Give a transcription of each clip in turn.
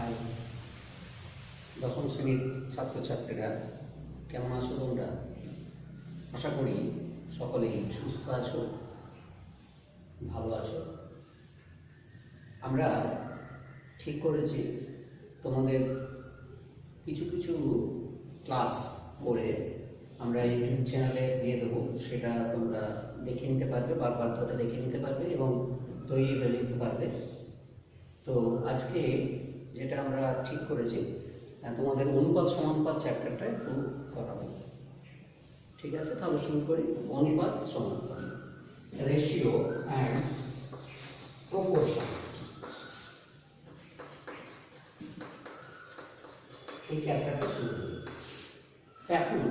High, দশম শ্রেণীর ছাত্রছাত্রীরা কেমন আছো তোমরা? আশা করি সকলেই সুস্থ আছো, ভালো আছো। আমরা ঠিক করেছি তোমাদের কিছু কিছু ক্লাস করে আমরা ইউটিউব চ্যানেলে দিয়ে দেবো, সেটা তোমরা দেখে নিতে পারবে, বারবার করে দেখে নিতে পারবে এবং তৈরি হয়ে নিতে পারবে। তো আজকে যেটা আমরা ঠিক করেছি, তোমাদের অনুপাত সমানুপাত চ্যাপ্টারটা একটু করাবো, ঠিক আছে? তাহলে শুরু করি। অনুপাত সমানুপাত, রেশিও অ্যান্ড প্রপোর্শন, এই চ্যাপ্টারটা শুরু করি। এখন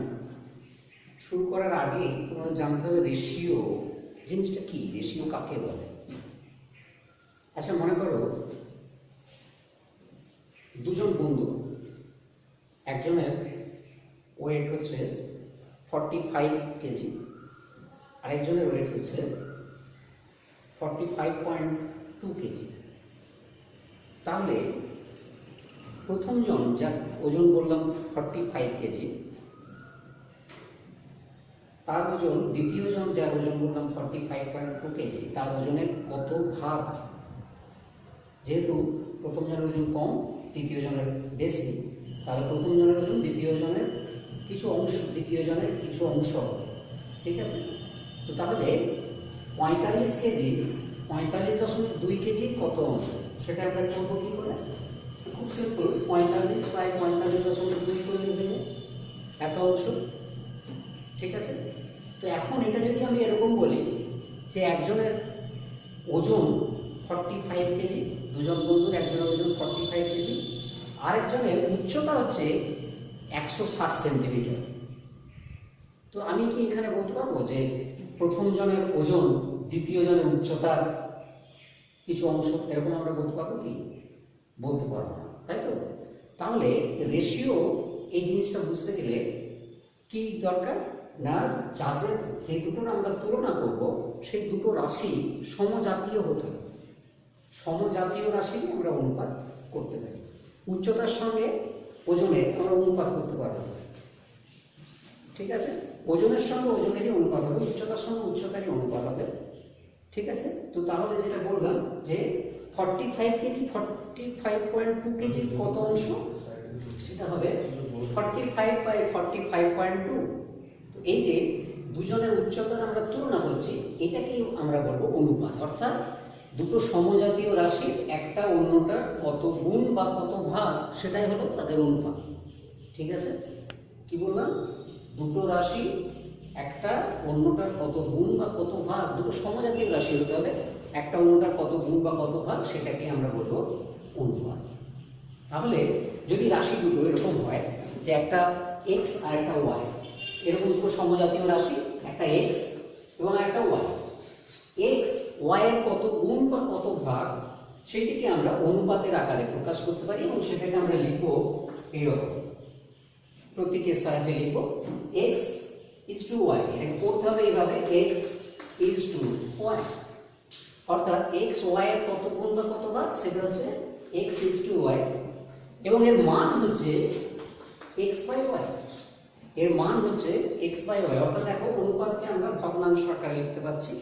শুরু করার আগে তোমাদের জানতে হবে রেশিও জিনিসটা কি, রেশিও কাকে বলে। আচ্ছা, মনে করো দুজন বন্ধু, একজনের ওয়েট হচ্ছে 45 কেজি, আরেকজনের ওয়েট হচ্ছে 45.2 কেজি। তাহলে প্রথমজন, যার ওজন বললাম 45 কেজি, তার ওজন দ্বিতীয়জন, যার ওজন বললাম 45.2 কেজি, তার ওজনের কত ভাগ? যেহেতু প্রথমজনের ওজন কম, দ্বিতীয়জনের বেশি, তাহলে প্রথমজনের ওজন দ্বিতীয়জনের কিছু অংশ, দ্বিতীয়জনের কিছু অংশ, ঠিক আছে? তো তাহলে 45 কেজি 45.2 কেজি কত অংশ, সেটা আমরা করবো কী করে? খুব সিম্পল, 45 বাই 45.2 করে নেবে, এত অংশ, ঠিক আছে? তো এখন এটা যদি আমি এরকম বলি যে একজনের ওজন 45 কেজি, দুজন বন্ধুর একজনের ওজন 45 কেজি, আরেকজনের উচ্চতা হচ্ছে 160 সেন্টিমিটার। তো আমি কি এখানে বলতে পারবো যে প্রথম জনের ওজন দ্বিতীয় জনের উচ্চতার কিছু অংশ, এরকম আমরা বলতে পারবো কি? বলতে পারবো না, তাই তো? তাহলে রেশিও এই জিনিসটা বুঝতে গেলে কি দরকার না, যাদের যে দুটোর আমরা তুলনা করব সেই দুটো রাশি সমজাতীয় হতে হবে। সমজাতীয় রাশি আমরা অনুপাত করতে পারি। উচ্চতার সঙ্গে ওজনের আমরা অনুপাত করতে পারবো, ঠিক আছে? ওজনের সঙ্গে ওজনেরই অনুপাত হবে, উচ্চতার সঙ্গে উচ্চতারই অনুপাত হবে, ঠিক আছে? তো তাহলে যেটা বললাম যে 45 কেজি 45.2 কেজি কত অংশ, সেটা হবে 45 বাই 45.2। তো এই যে দুজনের উচ্চতার আমরা তুলনা করছি, এটাকেই আমরা বলবো অনুপাত। অর্থাৎ দুটো সমজাতীয় রাশি একটা অন্যটার কত গুণ বা কত ভাগ, সেটাই হলো তাদের অনুপাত, ঠিক আছে? কি বললাম? দুটো রাশি একটা অন্যটার কত গুণ বা কত ভাগ, দুটো সমজাতীয় রাশি হতে হবে, একটা অন্যটার কত গুণ বা কত ভাগ, সেটাকে আমরা বলবো অনুপাত। তাহলে যদি রাশি দুটো এরকম হয় যে একটা এক্স আর একটা ওয়াই, এরকম দুটো সমজাতীয় রাশি, একটা এক্স এবং একটা ওয়াই, এক্স ওয়াই এর কত গুণ বা কত ভাগ, সেটিকে আমরা অনুপাতের আকারে প্রকাশ করতে পারি এবং সেটাকে আমরা লিখবো এইরকম, প্রতীকের সাহায্যে লিখবো x is to y। এটাকে করতে হবে এইভাবে, x is to y, অর্থাৎ x y এর কত গুণ বা কত ভাগ, সেটা হচ্ছে x is to y এবং এর মান হচ্ছে x by y, এর মান হচ্ছে x by y। অর্থাৎ দেখো, অনুপাতকে আমরা ভগ্নাংশ আকারে লিখতে পারছি,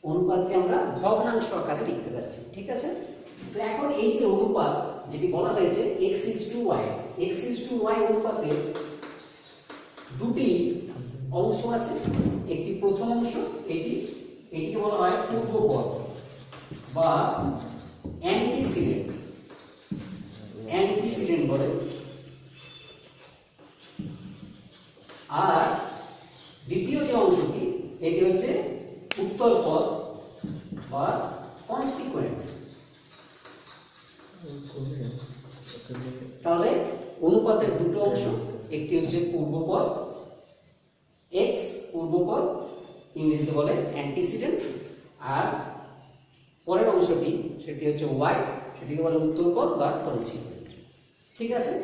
অনুপাতকে আমরা ভগ্নাংশ আকারে লিখতে পারছি, ঠিক আছে? তো এখন এই যে অনুপাত যেটি বলা হয়েছে x is to y, x is to y অনুপাতে দুটি অংশ আছে। একটি প্রথম অংশ, এটিকে বলা হয় পূর্বপদ বা অ্যান্টিসিডেন্ট, অ্যান্টিসিডেন্ট বলে। আর দ্বিতীয় যে অংশটি, এটি হচ্ছে উত্তরপদ বা কনসিকুয়েন্ট। তাহলে অনুপাতের দুটো অংশ, একটি হচ্ছে পূর্বপদ x, পূর্বপদ ইংরেজিতে বলে অ্যান্টিসিডেন্ট, আর পরের অংশটি সেটি হচ্ছে y, সেটিকে বলে উত্তরপদ বা কনসিকুয়েন্ট, ঠিক আছে?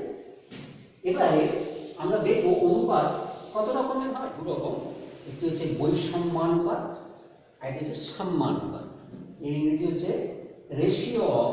এবারে আমরা দেখব অনুপাত কত রকমের হয়। দু রকম, একটি হচ্ছে বৈষম্যানুপাত আর একটি হচ্ছে সাম্যানুপাত। ইংরেজি হচ্ছে রেশিও অফ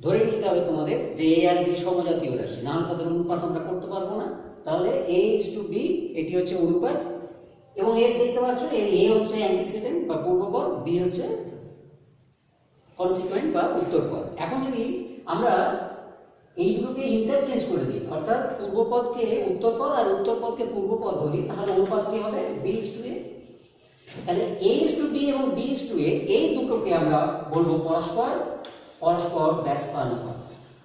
ধরে নিতে হবে তোমাদের যে এ আর বি সমজাতীয় রাশি, না হলে তাদের অনুপাত আমরা করতে পারবো না। তাহলে এ ইজ টু বি এটি হচ্ছে অনুপাত, এবং এর দেখতে পাচ্ছ এ হচ্ছে অ্যান্টিসিডেন্ট বা পূর্বপদ, বি হচ্ছে কনসিকুয়েন্ট বা উত্তরপদ। এখন যদি আমরা এই দুটোকে ইন্টারচেঞ্জ করে দিই, অর্থাৎ পূর্বপদকে উত্তরপদ আর উত্তরপদকে পূর্বপদ বলি, তাহলে অনুপাত কি হবে? বি ইজ টু এ। তাহলে এ ইজ টু বি এবং বি ইজ টু এ এই দুটোকে আমরা বলবো পরস্পর পরস্পর ব্যস্তানুপাত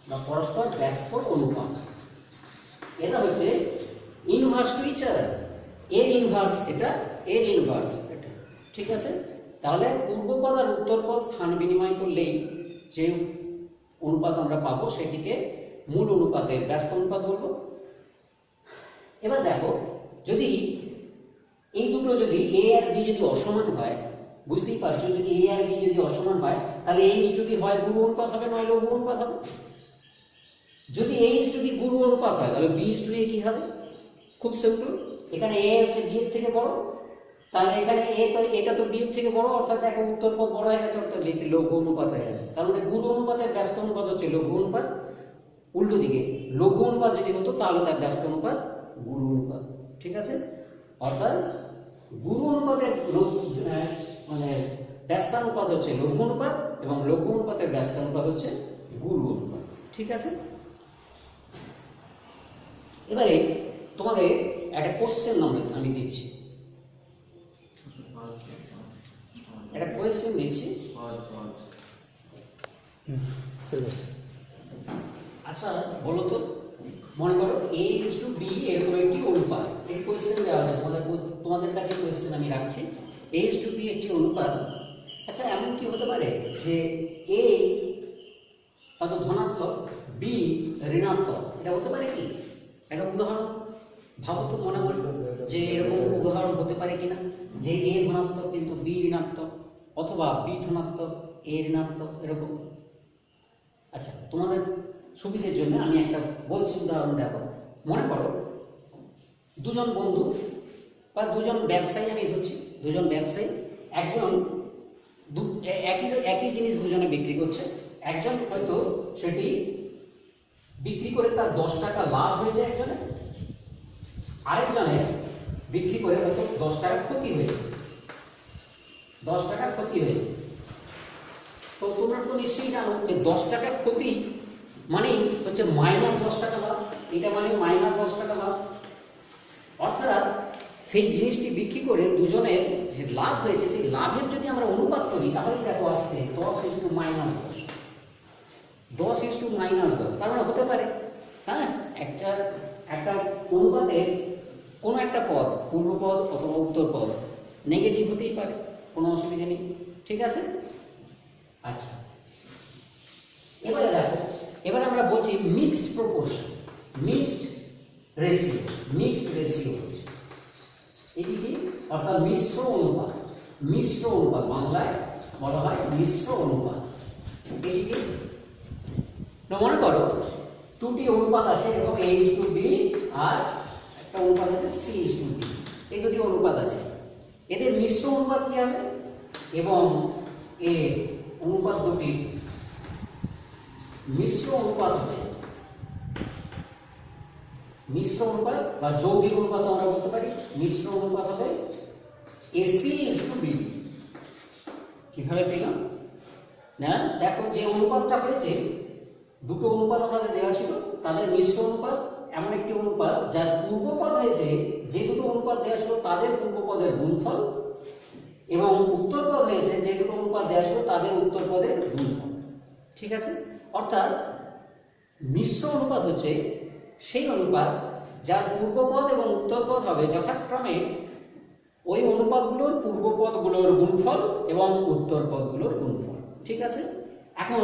বা পরস্পর ব্যস্ত অনুপাত। এটা হচ্ছে ইনভার্স টু ইচ আদার, এর ইনভার্স এটা, এর ইনভার্স এটা, ঠিক আছে? তাহলে পূর্বপদ আর উত্তরপদ স্থান বিনিময় করলেই যে অনুপাত আমরা পাবো সেটিকে মূল অনুপাতের ব্যস্ত অনুপাত বলবো। এবার দেখো, যদি এই দুটো যদি এ আর বি যদি অসমান হয়, বুঝতেই পারছো, যদি এ আর বি যদি অসমান হয় তাহলে এ ইজ টু বি হয় গুরু অনুপাত হবে, নয় লঘু অনুপাত হবে। যদি এ ইজ টু বি গুরু অনুপাত হয় তাহলে বি ইজ টু এ কি হবে? খুব সিম্পল, এখানে এ হচ্ছে বি এর থেকে বড়, তাহলে এখানে এ তো এটা তো বি এর থেকে বড়, অর্থাৎ এখন উত্তরপদ বড় হয়ে গেছে, অর্থাৎ লঘু অনুপাত হয়ে গেছে। তার মানে গুরু অনুপাতের ব্যস্ত অনুপাত হচ্ছে লঘু অনুপাত। উল্টো দিকে লঘু অনুপাত যদি হতো তাহলে তার ব্যস্ত অনুপাত গুরু অনুপাত, ঠিক আছে? অর্থাৎ গুরু অনুপাতের মানে ব্যস্তানুপাত হচ্ছে লঘু অনুপাত এবং লঘু অনুপাতের ব্যস্তানুপাত হচ্ছে গুরু অনুপাত, ঠিক আছে? এবারে তোমাদের একটা কোশ্চেন আমি দিচ্ছি, একটা কোয়েশ্চেন দিচ্ছি। আচ্ছা বলো তো, মনে করো এ ইজ টু বি এরকম একটি অনুপাত, এই কোয়েশ্চেন দেওয়া আছে তোমাদের কাছে, কোয়েশ্চেন আমি রাখছি। এ ইজ টু বি একটি অনুপাত। আচ্ছা এমন কি হতে পারে যে এ হয়তো ধনাত্মক, বি ঋণাত্মক, এটা হতে পারে কি? একটা উদাহরণ ভাবো তো, মনে করো যে এরকম উদাহরণ হতে পারে কিনা, যে এ ধনাত্মক কিন্তু বি ঋণাত্মক, অথবা বি ধনাত্মক এ ঋণাত্মক, এরকম। আচ্ছা তোমাদের সুবিধের জন্য আমি একটা বলছি উদাহরণ। দেখো, মনে করো দুজন বন্ধু বা দুজন ব্যবসায়ী, আমি ধরছি দুজন ব্যবসায়ী, একজন একই জিনিস দুজনে বিক্রি করছে। একজন হয়তো সেটি বিক্রি করে তার 10 টাকা লাভ হয়েছে একজনের, আরেকজনের বিক্রি করে হয়তো 10 টাকা ক্ষতি হয়েছে, 10 টাকা ক্ষতি হয়েছে। তো তোমরা তো নিশ্চয়ই জানো যে 10 টাকা ক্ষতি মানেই হচ্ছে -10 টাকা লাভ, এটা মানে -10 টাকা লাভ। অর্থাৎ সেই জিনিসটি বিক্রি করে দুজনের যে লাভ হয়েছে, সেই লাভের যদি আমরা অনুপাত করি তাহলে দেখো আসছে 10:-10, 10:-10। তার মানে হতে পারে, হ্যাঁ, একটা অনুপাতের কোনো একটা পদ, পূর্বপদ অথবা উত্তরপদ নেগেটিভ হতেই পারে, কোনো অসুবিধা নেই, ঠিক আছে? আচ্ছা এবারে দেখো, এবারে আমরা বলছি মিক্সড প্রপোর্শন, মিক্সড রেশিও এটি কি? অর্থাৎ মিশ্র অনুপাত, মিশ্র অনুপাত বাংলায় বলা হয় মিশ্র অনুপাত। এটি কি? মনে করো দুটি অনুপাত আছে, এরকম এ ইজ টু বি আর একটা অনুপাত আছে সি ইজ টু বি, এই দুটি অনুপাত আছে, এদের মিশ্র অনুপাত কি হবে? এবং এর অনুপাত দুটি মিশ্র অনুপাত হবে, মিশ্র অনুপাত বা যৌগিক অনুপাত আমরা বলতে পারি। মিশ্র অনুপাত হবে এসি ইজ টু বি। কিভাবে পেলাম না? দেখো যে অনুপাতটা হয়েছে, দুটো অনুপাত আমাদের দেওয়া ছিল, তাদের মিশ্র অনুপাত এমন একটি অনুপাত যার পূর্বপদ হয়েছে, যে দুটো অনুপাত দেওয়া ছিল তাদের পূর্বপদের গুণফল, এবং উত্তরপদ হয়েছে যে দুটো অনুপাত দেওয়া ছিল তাদের উত্তরপদের গুণফল, ঠিক আছে? অর্থাৎ মিশ্র অনুপাত হচ্ছে সেই অনুপাত যার পূর্বপদ এবং উত্তরপদ হবে যথাক্রমে ওই অনুপাতগুলোর পূর্বপদগুলোর গুণফল এবং উত্তরপদগুলোর গুণফল, ঠিক আছে? এখন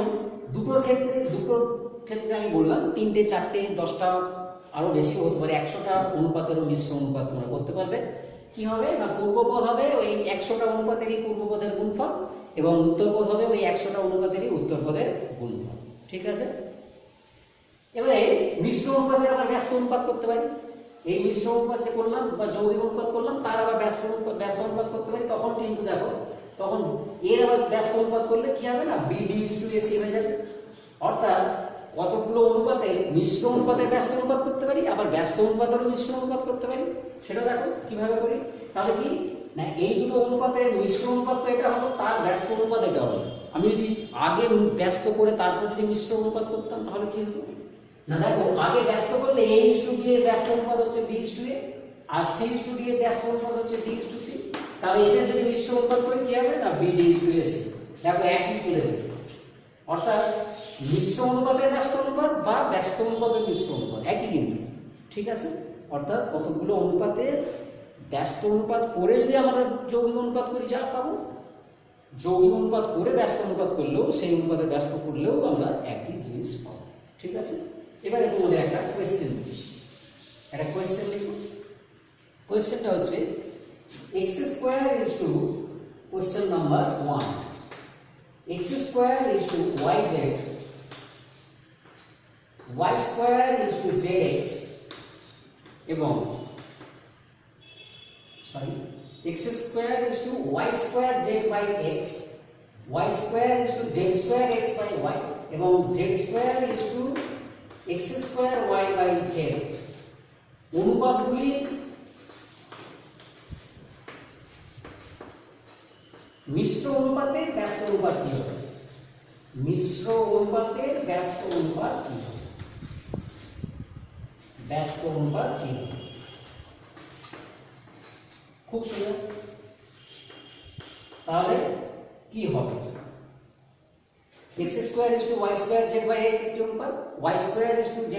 দুটোর ক্ষেত্রে আমি বললাম 3টে 4টে 10টা আরও বেশিও হতে পারে, 100টা অনুপাতেরও মিশ্র অনুপাত তোমরা করতে পারবে। কি হবে না, পূর্বপদ হবে ওই 100টা অনুপাতেরই পূর্বপদের গুণফল, এবং উত্তরপদ হবে ওই 100টা অনুপাতেরই উত্তরপদের গুণফল, ঠিক আছে? এবারে মিশ্র অনুপাতের আবার ব্যস্ত অনুপাত করতে পারি। এই মিশ্র অনুপাত যে করলাম বা যৌগিক অনুপাত করলাম, তার আবার ব্যস্ত অনুপাত করতে পারি। তখন কিন্তু দেখো, তখন এর আবার ব্যস্ত অনুপাত করলে কি হবে না, B D is to AC হয়ে যাবে। অর্থাৎ কতগুলো অনুপাতের মিশ্র অনুপাতের ব্যস্ত অনুপাত করতে পারি, আবার ব্যস্ত অনুপাতেরও মিশ্র অনুপাত করতে পারি। সেটা দেখো কিভাবে করি। তাহলে কি না, এই দুটো অনুপাতের মিশ্র অনুপাত তো এটা হলো, তার ব্যস্ত অনুপাত এটা হলো। আমি যদি আগে ব্যস্ত করে তারপর যদি মিশ্র অনুপাত করতাম তাহলে কি হতো না, দেখো আগে ব্যস্ত করলে a:b এর ব্যস্ত অনুপাত হচ্ছে b:a, আর c:d এর ব্যস্ত অনুপাত হচ্ছে d:c। তাহলে এদের যদি মিশ্র অনুপাত করি কি হবে না, b:d:ac। দেখো একই চলে এসেছে। অর্থাৎ মিশ্র অনুপাতের ব্যস্ত অনুপাত বা ব্যস্ত অনুপাতের মিশ্র অনুপাত একই কিন্তু, ঠিক আছে। অর্থাৎ কতগুলো অনুপাতের ব্যস্ত অনুপাত করে যদি আমরা যৌগিক অনুপাত করি যা পাবো, যৌগিক অনুপাত করে ব্যস্ত অনুপাত করলেও সেই অনুপাতের ব্যস্ত করলেও আমরা একই জিনিস পাবো, ঠিক আছে। এবারে তোমাদের একটা কোয়েশ্চেন দিচ্ছি, একটা কোয়েশ্চেন লিখো। কোয়েশ্চেনটা হচ্ছে x² question number 1, x² yz, y² zx এবং x² y² z by x, y² z² x by y এবং z² x² y by z অনুপাতগুলি মিশ্র অনুপাতের ব্যস্ত অনুপাত কি হবে, মিশ্র অনুপাতের ব্যস্ত অনুপাত কি হবে, ব্যস্ত অনুপাত কি হবে। খুব সুন্দর। তাহলে কি হবে, x² y² z by x একটি অনুপাত, y²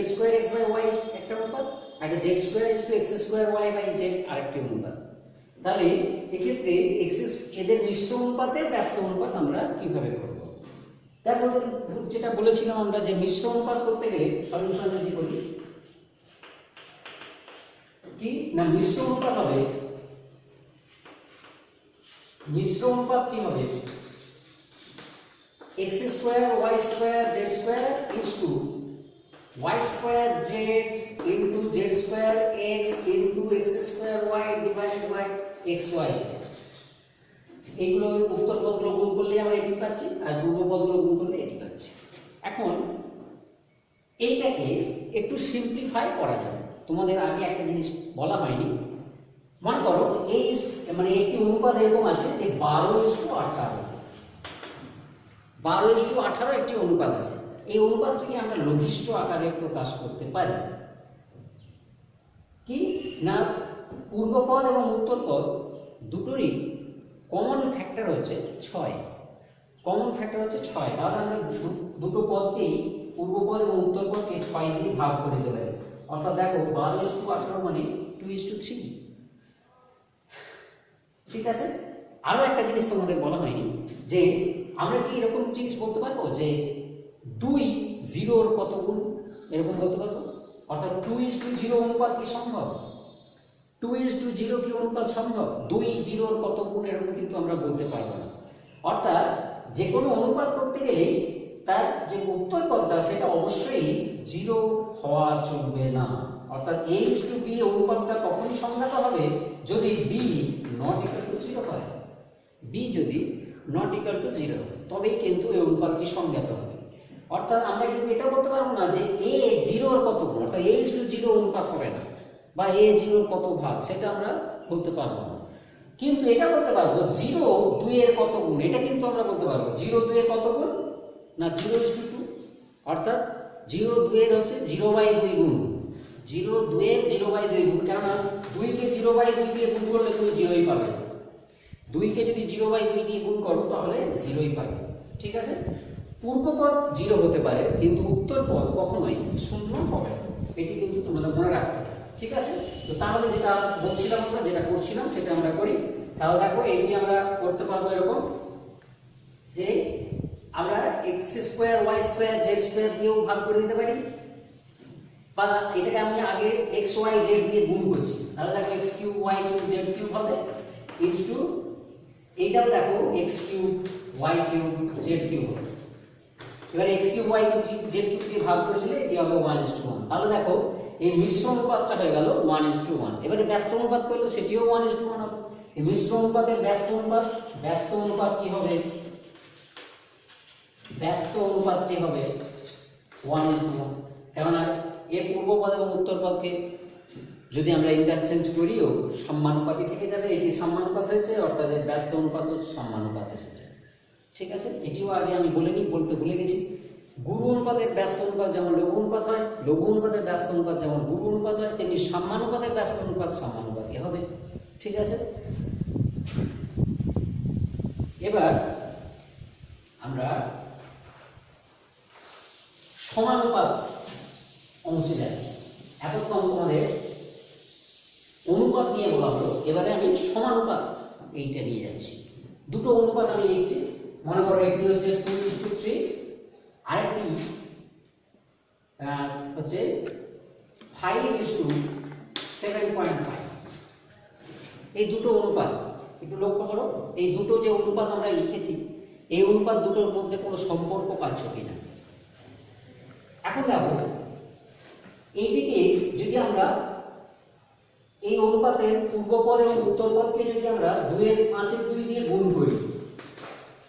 z² x by y একটা অনুপাত, আর z² x² y by z আরেকটি অনুপাত। তাহলে এক্ষেত্রে এদের মিশ্র অনুপাতের ব্যস্ত অনুপাত আমরা কিভাবে করব। দেখো যেটা বলেছিলাম আমরা যে মিশ্র অনুপাত করতে গেলে সলিউশন যদি করি কি না, মিশ্র অনুপাত হবে, মিশ্র অনুপাত কি হবে, x² y² z² is to y² z into z² x into x² y divided by xy। এগুলো উত্তর পদগুলো গুণ করলে আমরা এটি পাচ্ছি, আর পূর্ব পদগুলো গুণ করলে এটি পাচ্ছি। এখন এইটাকে একটু সিম্পলিফাই করা যাবে। তোমাদের আগে একটা জিনিস বলা হয়নি, মনে করো এই মানে একটি অনুপাত এরকম আছে যে 12:18, 12:18 একটি অনুপাত আছে। এই অনুপাতটিকে আমরা লঘিষ্ঠ আকারে প্রকাশ করতে পারি কি না, পূর্বপদ এবং উত্তরপদ দুটোরই কমন ফ্যাক্টর হচ্ছে 6, কমন ফ্যাক্টর হচ্ছে 6। তাহলে আমরা দুটো পদকেই পূর্বপদ এবং উত্তরপদকে 6 দিয়ে ভাগ করে দিতে পারি। অর্থাৎ দেখো 12:18 মানে 2:3, ঠিক আছে। আরো একটা জিনিস তোমাদের বলা হয়নি যে আমরা কি এরকম জিনিস বলতে পারবো যে 2 0 কত গুণ, এরকম বলতে পারবো। অর্থাৎ 2:0 অনুপাত কি সম্ভব, 2:0 কি অনুপাত সম্ভব, 2 0 কত গুণ, এরকম কিন্তু আমরা বলতে পারবো না। অর্থাৎ যে কোনো অনুপাত করতে গেলে তার যে উত্তর পদটা সেটা অবশ্যই 0 হওয়া চলবে না। অর্থাৎ a:b অনুপাতটা তখনই সংজ্ঞাত হবে যদি b not equal to 0 হয়, b যদি not equal to 0 তবেই কিন্তু এই অনুপাতটি সংজ্ঞাত হবে। অর্থাৎ আমরা কিন্তু এটা বলতে পারবো না যে a 0 কত গুণ, অর্থাৎ a:0 অনুপাত হবে না, বা a:0 কত ভাগ, সেটা আমরা বলতে পারবো না। কিন্তু এটা বলতে পারবো 0 2 এর কত গুণ, এটা কিন্তু আমরা বলতে পারবো 0 2 এর কত গুণ না 0:2। অর্থাৎ 0 2 এর হচ্ছে 0/2 গুণ, 0 2 এর 0/2 গুণ। কেননা 2 কে 0/2 দিয়ে গুণ করলে তুমি 0ই পাবে, 2 কে যদি 0/2 দিয়ে গুণ করো তাহলে 0ই পাবে, ঠিক আছে। পূর্বপদ 0 হতে পারে কিন্তু উত্তরপদ কখনোই 0 হবে না, এটি কিন্তু তোমরা মনে রাখতে হবে, ঠিক আছে। তো তাহলে যেটা বলছিলাম আমরা, যেটা করছিলাম সেটা আমরা করি। তাহলে দেখো এটি আমরা করতে পারবো এরকম যে আমরা x² y² z² দিয়েও ভাগ করে দিতে পারি, বা এটাকে আমি আগে x y z দিয়ে গুণ করছি। তাহলে দেখো x³ y³ z³ হবে ইজ টু, এইটাও দেখো x³ y³ z³ হবে। এবার x³ y³ z³ দিয়ে ভাগ করে দিলে এটি হবে 1:1। তাহলে দেখো এই মিশ্র অনুপাতটা হয়ে গেল 1:1। এবারে ব্যস্ত অনুপাত করলে সেটিও 1:1 হবে। এই মিশ্র অনুপাতের ব্যস্ত অনুপাত কি হবে, ব্যস্ত অনুপাতটি হবে 1:1, কেননা এর পূর্বপদ এবং উত্তরপদকে যদি আমরা ইন্টারচেঞ্জ করিও সমানুপাতি থেকে যাবে, এটি সমানুপাত হয়েছে অর্থাৎ এর ব্যস্ত অনুপাতও সমানুপাত এসেছে। ঠিক আছে, এটিও আগে আমি বলতে ভুলে গেছি। গুরু অনুপাতের ব্যস্ত অনুপাত যেমন লঘু অনুপাত হয়, লঘু অনুপাতের ব্যস্ত অনুপাত যেমন গুরু অনুপাত হয়, তেমনি সমানুপাতের ব্যস্ত অনুপাত সমানুপাতই হবে। ঠিক আছে, এবার আমরা সমানুপাত অংশে যাচ্ছি। এতক্ষণ তোমাদের অনুপাত নিয়ে বলা হলো, এবারে আমি সমানুপাত এইটা নিয়ে যাচ্ছি। দুটো অনুপাত আমি লিখছি, মনে করো একটি হচ্ছে 2:3, আরেকটি হচ্ছে 5:7.5। এই দুটো অনুপাত একটু লক্ষ্য করো, এই দুটো যে অনুপাত আমরা লিখেছি, এই অনুপাত দুটোর মধ্যে কোনো সম্পর্ক পাচ্ছ কিনা। এখন দেখো, এইদিকে যদি আমরা এই অনুপাতের পূর্বপদ এবং উত্তরপদকে যদি আমরা 2/5 দিয়ে গুণ করি,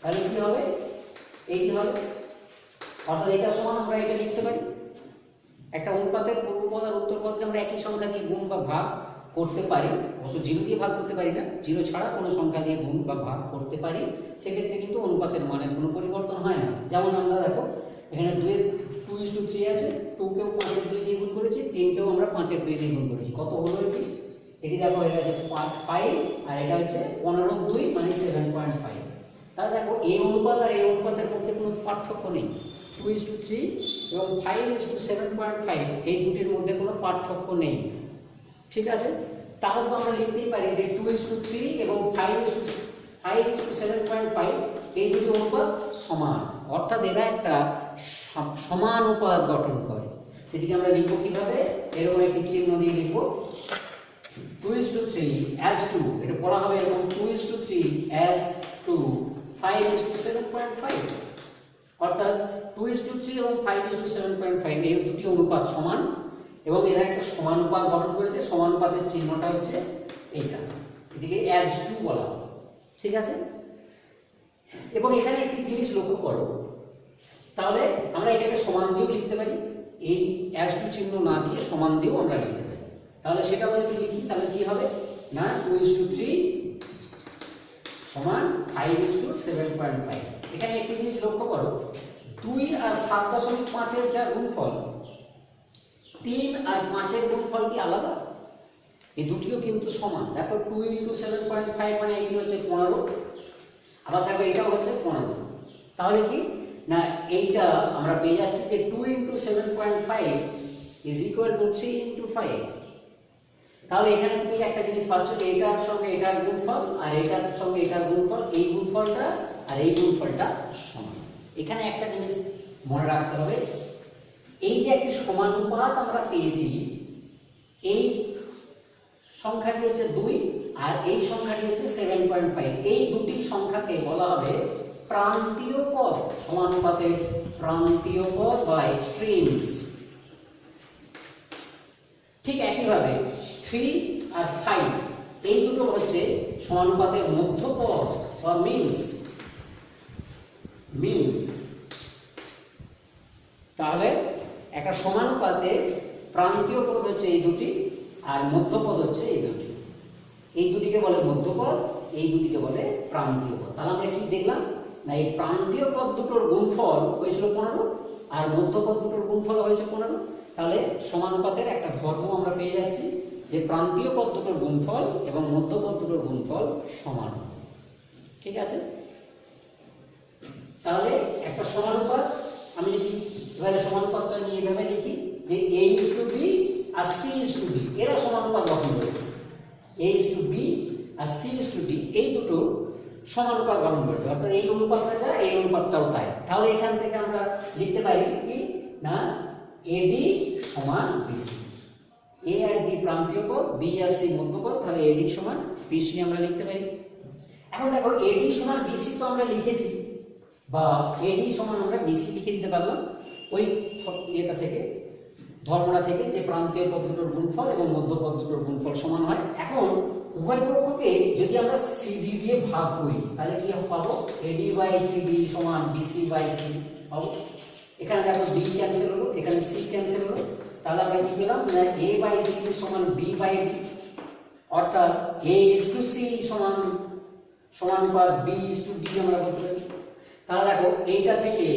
তাহলে কি হবে? এইটি হবে, অর্থাৎ এটা সমান আমরা এটা লিখতে পারি। একটা অনুপাতের পূর্বপদ আর উত্তরপদকে আমরা একই সংখ্যা দিয়ে গুণ বা ভাগ করতে পারি, অবশ্য 0 দিয়ে ভাগ করতে পারি না, 0 ছাড়া কোনো সংখ্যা দিয়ে গুণ বা ভাগ করতে পারি। সেক্ষেত্রে কিন্তু অনুপাতের মানের কোনো পরিবর্তন হয় না। যেমন আমরা দেখো এখানে 2:3 আছে, 2কেও 5/2 দিয়ে গুণ করেছি, 3কেও আমরা 5/2 দিয়ে গুণ করেছি। কত হলো এটি? এটি দেখো হয়ে গেছে 5, আর এটা হচ্ছে 15/2 মানে 7.5। তাহলে দেখো এই অনুপাত আর এই অনুপাতের মধ্যে কোনো পার্থক্য নেই। 2:3 এবং 5:7.5 এই দুটির মধ্যে কোনো পার্থক্য নেই। ঠিক আছে, তাহলে তো আমরা লিখতেই পারি যে 2:3 এবং 5:7.5 এই দুটি অনুপাত সমান, অর্থাৎ এরা একটা সমানুপাত গঠন করে। সেটিকে আমরা লিখব কিভাবে? এরকম একটি চিহ্ন দিয়ে লিখব 2:3 as 2, এটা পড়া হবে এরকম 2:3 as 2 5:7.5, অর্থাৎ 2:3 এবং 5:7.5 এই দুটি অনুপাত সমান এবং এরা একটা সমানুপাত গঠন করেছে। সমানুপাতের চিহ্নটা হচ্ছে এইটা, এটিকে as 2 বলা হয়। ঠিক আছে, এবং এখানে একটি জিনিস লক্ষ্য করো, তাহলে আমরা এটাকে সমান দিয়েও লিখতে পারি, এই as 2 চিহ্ন না দিয়ে সমান দিয়েও আমরা লিখতে পারি। তাহলে সেটা যদি লিখি তাহলে কি হবে না, 2:3 সমান 5:7.5। এখানে একটি জিনিস লক্ষ্য করো, 2 আর 7.5 এর যা গুণফল, 3 আর 5 এর গুণফল কি আলাদা? এই দুটিও কিন্তু সমান। দেখো 2 × 7.5 মানে এটি হচ্ছে 15, আবার দেখো এটাও হচ্ছে 15। তাহলে কি না, এইটা আমরা পেয়ে যাচ্ছি যে 2 × 7.5 = 3 × 5। তাহলে এখানে তুমি একটা জিনিস পাচ্ছ যে এটার সঙ্গে এটার গুণফল আর এটার সঙ্গে এটার গুণফল, এই গুণফলটা আর এই গুণফলটা সমান। এখানে একটা জিনিস মনে রাখতে হবে, এই যে একটি সমানুপাত আমরা পেয়েছি, এই সংখ্যাটি হচ্ছে 2 আর এই সংখ্যাটি হচ্ছে 7.5, এই দুটি সংখ্যাকে বলা হবে প্রান্তীয় পদ। সমানুপাতের প্রান্তীয় পদ বা এক্সট্রিমস। ঠিক একইভাবে 3 আর 5 এই দুটো হচ্ছে সমানুপাতের মধ্যপদ বা মিনস। তাহলে একটা সমানুপাতে প্রান্তীয় পদ হচ্ছে এই দুটি আর মধ্যপদ হচ্ছে এই দুটি। এই দুটিকে বলে মধ্যপদ, এই দুটিকে বলে প্রান্তীয় পদ। তাহলে আমরা কি দেখলাম না, এই প্রান্তীয় পদ দুটোর গুণফল হয়েছিল 15 আর মধ্যপদ দুটোর গুণফল হয়েছে 15। তাহলে সমানুপাতের একটা ধর্ম আমরা পেয়ে যাচ্ছি যে প্রান্তীয় পদ দুটোর গুণফল এবং মধ্যপদ দুটোর গুণফল সমান। ঠিক আছে, তাহলে একটা সমানুপাত আমি যদি এবারে সমানুপাতটা নিয়ে এভাবে লিখি যে a:b আর c:d এরা সমানুপাত গঠন করেছে। a:b আর c:d এই দুটো সমানুপাত গঠন করেছে, অর্থাৎ এই অনুপাতটা যা এই অনুপাতটাও তাই। তাহলে এখান থেকে আমরা লিখতে পারি কি না, AD সমান BC। A আর D প্রান্তীয় পদ, B আর C মধ্যপদ, তাহলে AD সমান BC আমরা লিখতে পারি। এখন দেখো AD সমান BC তো আমরা লিখেছি, বা AD সমান আমরা BC লিখে দিতে পারলাম ওই এটা থেকে, ধর্মটা থেকে, যে প্রান্তীয় পদ দুটোর গুণফল এবং মধ্যপদ দুটোর গুণফল সমান হয়। এখন উভয় পক্ষকে যদি আমরা CD দিয়ে ভাগ করি তাহলে কি পাবো, AD/CD সমান BC/CD পাবো। এখানে দেখো বি ক্যান্সেল হলো, এখানে সি ক্যান্সেল হলো, তাহলে আমরা কি পেলাম না এ বাই সি সমান বি বাই ডি, অর্থাৎ এ ইজ টু সি সমানুপাত বি ইজ টু ডি আমরা বলতে পারি। তাহলে দেখো এইটা থেকে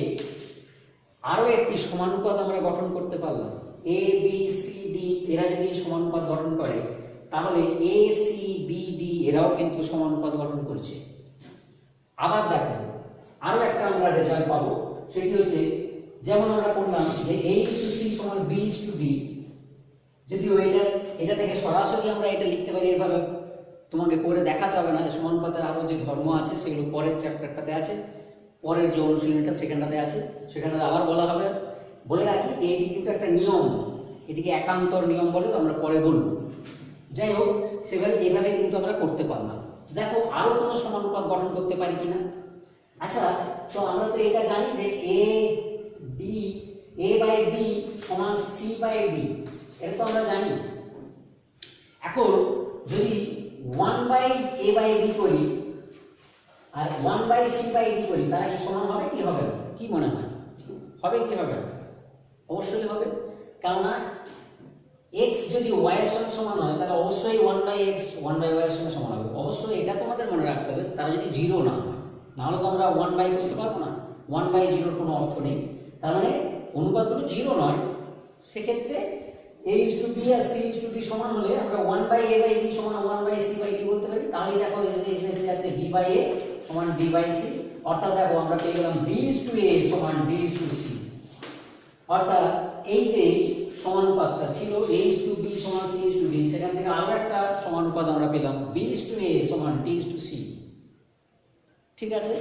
আরো একটি সমানুপাত আমরা গঠন করতে পারলাম। এ বি সি ডি এরা যদি সমানুপাত গঠন করে তাহলে এ সি বি ডি এরাও কিন্তু সমানুপাত গঠন করছে। আবার দেখো আরো একটা আমরা রেজাল্ট পাবো, সেটি হচ্ছে যেমন আমরা করলাম যে a is to c সমান b is to d, যদিও এটা থেকে সরাসরি আমরা এটা লিখতে পারি এভাবে, তোমাকে করে দেখাতে হবে না। সমানুপাতের আরো যে ধর্ম আছে সেগুলো পরের চ্যাপ্টারটাতে আছে, পরের যে অনুশীলনটা সেখানটাতে আছে, সেখানটাতে আবার বলা হবে। বলে রাখি এটি কিন্তু একটা নিয়ম, এটিকে একান্তর নিয়ম বলে আমরা পরে বলব। যাই হোক সেভাবে এভাবে কিন্তু আমরা করতে পারলাম। দেখো আরো কোনো সমানুপাত গঠন করতে পারি কিনা। আচ্ছা, তো আমরা তো এটা জানি যে a বাই b সমান c বাই d, এটা তো আমরা জানি। এখন যদি 1 বাই a বাই b করি আর 1 বাই c বাই d করি, তারা কি সমান হবে কি হবে না? কি মনে হয়, হবে কি হবে না? অবশ্যই হবে, কেননা x যদি y এর সঙ্গে সমান হয় তাহলে অবশ্যই 1 বাই x 1 বাই y এর সঙ্গে সমান হবে। অবশ্যই এটা তোমাদের মনে রাখতে হবে, তারা যদি 0 না হয়, নাহলে তো আমরা 1 বাই করতে পারবো না, 1 বাই 0 কোনো অর্থ নেই। তার মানে অনুপাতগুলো 0 নয়, সেক্ষেত্রে a is to b আর c is to d সমান হলে আমরা 1 বাই a বাই b সমান 1 বাই c বাই d বলতে পারি। তাহলে দেখো এখানে এসে যাচ্ছে b বাই a সমান d বাই c, অর্থাৎ দেখো আমরা পেয়ে গেলাম b is to a সমান d is to c। অর্থাৎ এই যে সমানুপাতটা ছিল a is to b সমান c is to d, সেখান থেকে আরো একটা সমানুপাত আমরা পেলাম b is to a সমান d is to c। ঠিক আছে,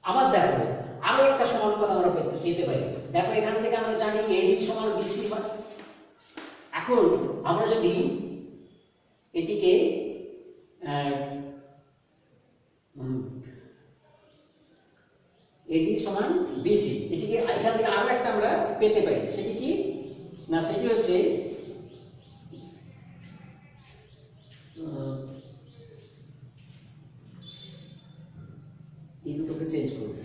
আবার দেখো আরো একটা সমানুপাত আমরা পেতে পারি। দেখো এখান থেকে আমরা জানি AD সমান BC হয়। এখন আমরা যদি এটিকে AD সমান BC, এটিকে এখান থেকে আরো একটা আমরা পেতে পারি। সেটি কি না, সেটি হচ্ছে এই দুটোকে চেঞ্জ করব।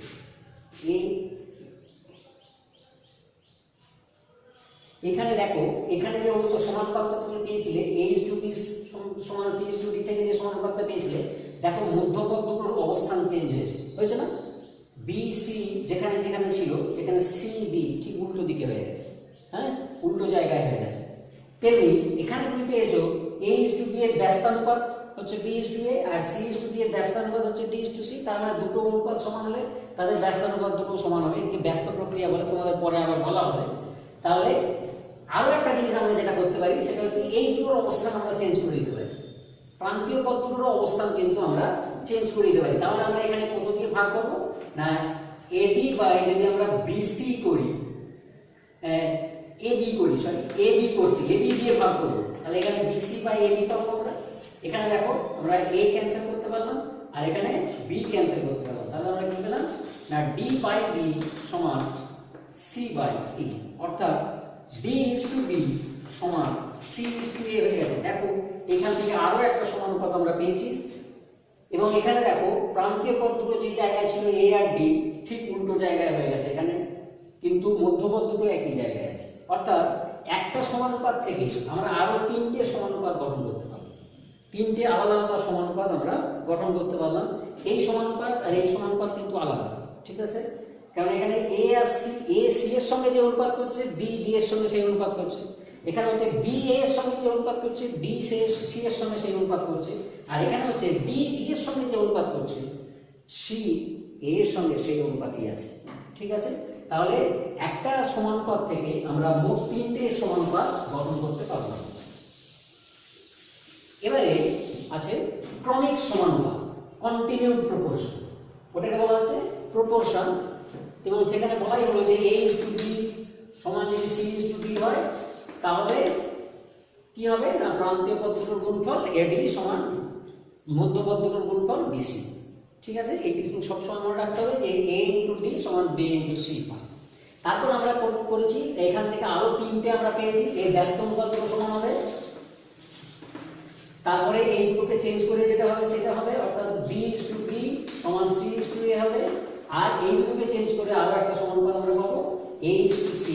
এখানে দেখো এখানে যে অঙ্ক সমানুপাতটা তুমি পেয়েছিলে a is to b সমান c is to d থেকে যে সমানুপাতটা পেয়েছিলে, দেখো মধ্যপদ দুটোর অবস্থান চেঞ্জ হয়েছে না? b c যেখানে যেখানে ছিল এখানে c b ঠিক উল্টো দিকে হয়ে গেছে, হ্যাঁ উল্টো জায়গায় হয়ে গেছে। তেমনি এখানে তুমি পেয়েছো a is to b এর ব্যস্তানুপাত হচ্ছে b is to a R c is to d এর ব্যস্তানুপাত হচ্ছে d is to c। তার মানে দুটো অনুপাত সমান হলে তাদের ব্যস্তানুপাত দুটো সমান হবে, এটিকে ব্যস্ত প্রক্রিয়া বলে, তোমাদের পরে আবার বলা হবে। তাহলে আরো একটা জিনিস আমরা যেটা করতে পারি সেটা হচ্ছে এই দুটোর অবস্থান আমরা চেঞ্জ করে দিতে পারি, প্রান্তীয় পদ দুটোর অবস্থান কিন্তু আমরা চেঞ্জ করে দিতে পারি। তাহলে আমরা এখানে কত দিয়ে ভাগ করবো না AD বাই যদি আমরা BC করি, AB করি, সরি AB করছি, AB দিয়ে ভাগ করবো, তাহলে এখানে BC বাই AB পাবো আমরা। এখানে দেখো আমরা A ক্যান্সেল করতে পারলাম আর এখানে B ক্যান্সেল করতে পারলাম, তাহলে আমরা কি পেলাম না D বাই B সমান C বাই A, অর্থাৎ D is to B সমান C is to A হয়ে গেছে। দেখো এখান থেকে আরো একটা সমানুপাত আমরা পেয়েছি, এবং এখানে দেখো প্রান্তীয় পদ দুটো যে জায়গায় ছিল A আর D ঠিক উল্টো জায়গায় হয়ে গেছে এখানে, কিন্তু মধ্যপদ দুটো একই জায়গায় আছে। অর্থাৎ একটা সমানুপাত থেকে আমরা আরো তিনটে সমানুপাত গঠন করতে পারলাম, তিনটে আলাদা আলাদা সমানুপাত আমরা গঠন করতে পারলাম। এই সমানুপাত আর এই সমানুপাত কিন্তু আলাদা, ঠিক আছে? কারণ এখানে a R c, a c এর সঙ্গে যে অনুপাত করছে b d এর সঙ্গে সেই অনুপাত করছে, এখানে হচ্ছে b a এর সঙ্গে যে অনুপাত করছে d c এর সঙ্গে সেই অনুপাত করছে, আর এখানে হচ্ছে b d এর সঙ্গে যে অনুপাত করছে c a এর সঙ্গে সেই অনুপাতই আছে, ঠিক আছে? তাহলে একটা সমানুপাত থেকে আমরা মোট তিনটে সমানুপাত গঠন করতে পারলাম। এবারে আছে ক্রমিক সমানুপাত, কন্টিনিউড প্রপোর্শন, ওটাকে বলা হচ্ছে প্রপোর্শন। এবং সেখানে বলাই হলো যে a is to b সমান যদি c is to d হয় তাহলে কি হবে না প্রান্তীয় পদ দুটোর গুণফল AD সমান মধ্যপদ দুটোর গুণফল BC, ঠিক আছে? এই কিন্তু সবসময় মনে রাখতে হবে যে a into d সমান b into c। তারপর আমরা করেছি এখান থেকে আরো তিনটে আমরা পেয়েছি, এই ব্যস্ত অনুপাত দুটো সমান হবে, তারপরে এই দুটোকে চেঞ্জ করে যেটা হবে সেটা হবে, অর্থাৎ b is to b সমান c is to a হবে, আর এই দুটোকে চেঞ্জ করে আরো একটা সমানুপাত আমরা পাবো a/c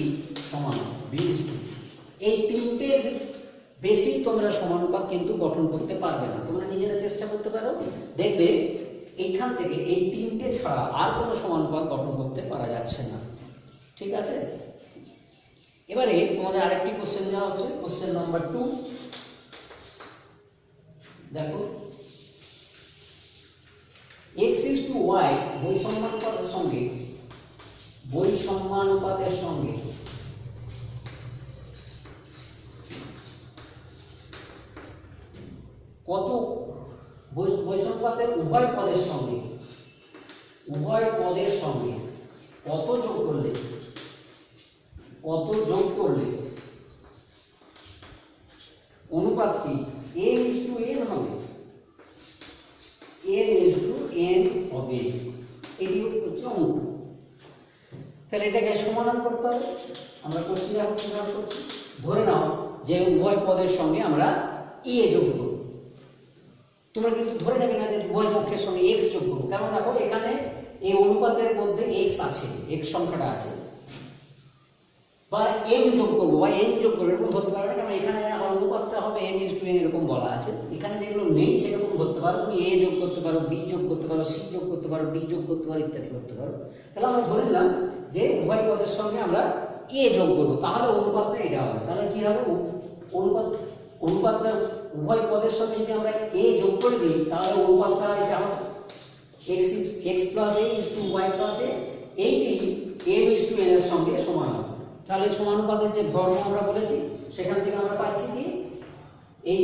সমান b/2। এই তিনটের বেশি তোমরা সমানুপাত কিন্তু গঠন করতে পারবে না। তোমরা নিজেরা চেষ্টা করতে পারো, দেখবে এইখান থেকে এই তিনটে ছাড়া আর কোনো সমানুপাত গঠন করতে পারা যাচ্ছে না। ঠিক আছে, এবারে তোমাদের আরেকটি কোশ্চেন দেওয়া হচ্ছে, কোশ্চেন নাম্বার 2। দেখো x/y বৈষম্যানুপাতের সঙ্গে কত বৈষম্যানুপাতের উভয় পদের সঙ্গে কত যোগ করলে অনুপাতটি n/n হবে, n/n হবে। এটি হচ্ছে অনুপাত। তাহলে এটাকে সমাধান করতে হবে। আমরা করছি, দেখো কিভাবে করছি। ধরে নাও যে উভয় পদের সঙ্গে আমরা a যোগ করব। তোমরা কিন্তু ধরে নেবে না যে উভয় পক্ষের সঙ্গে x যোগ করব, কারণ দেখো এখানে এই অনুপাতের মধ্যে x আছে, x সংখ্যাটা আছে, বা m যোগ করবো বা n যোগ করবো এরকম ধরতে পারবে না, কারণ এখানে আমার অনুপাতটা হবে n/n এরকম বলা আছে। এখানে যেগুলো নেই সেরকম ধরতে পারো, তুমি a যোগ করতে পারো, b যোগ করতে পারো, c যোগ করতে পারো, d যোগ করতে পারো, ইত্যাদি করতে পারো। তাহলে আমরা ধরে নিলাম যে উভয় পদের সঙ্গে আমরা a যোগ করবো, তাহলে অনুপাতটা এটা হবে। তাহলে কি হবে, অনুপাতটা উভয় পদের সঙ্গে যদি আমরা a যোগ করে দিই তাহলে অনুপাতটা এটা হবে x + a * y + a। Eighty m/n এর সঙ্গে সমান হবে। তাহলে সমানুপাতের যে ধর্ম আমরা বলেছি সেখান থেকে আমরা পাচ্ছি কি এই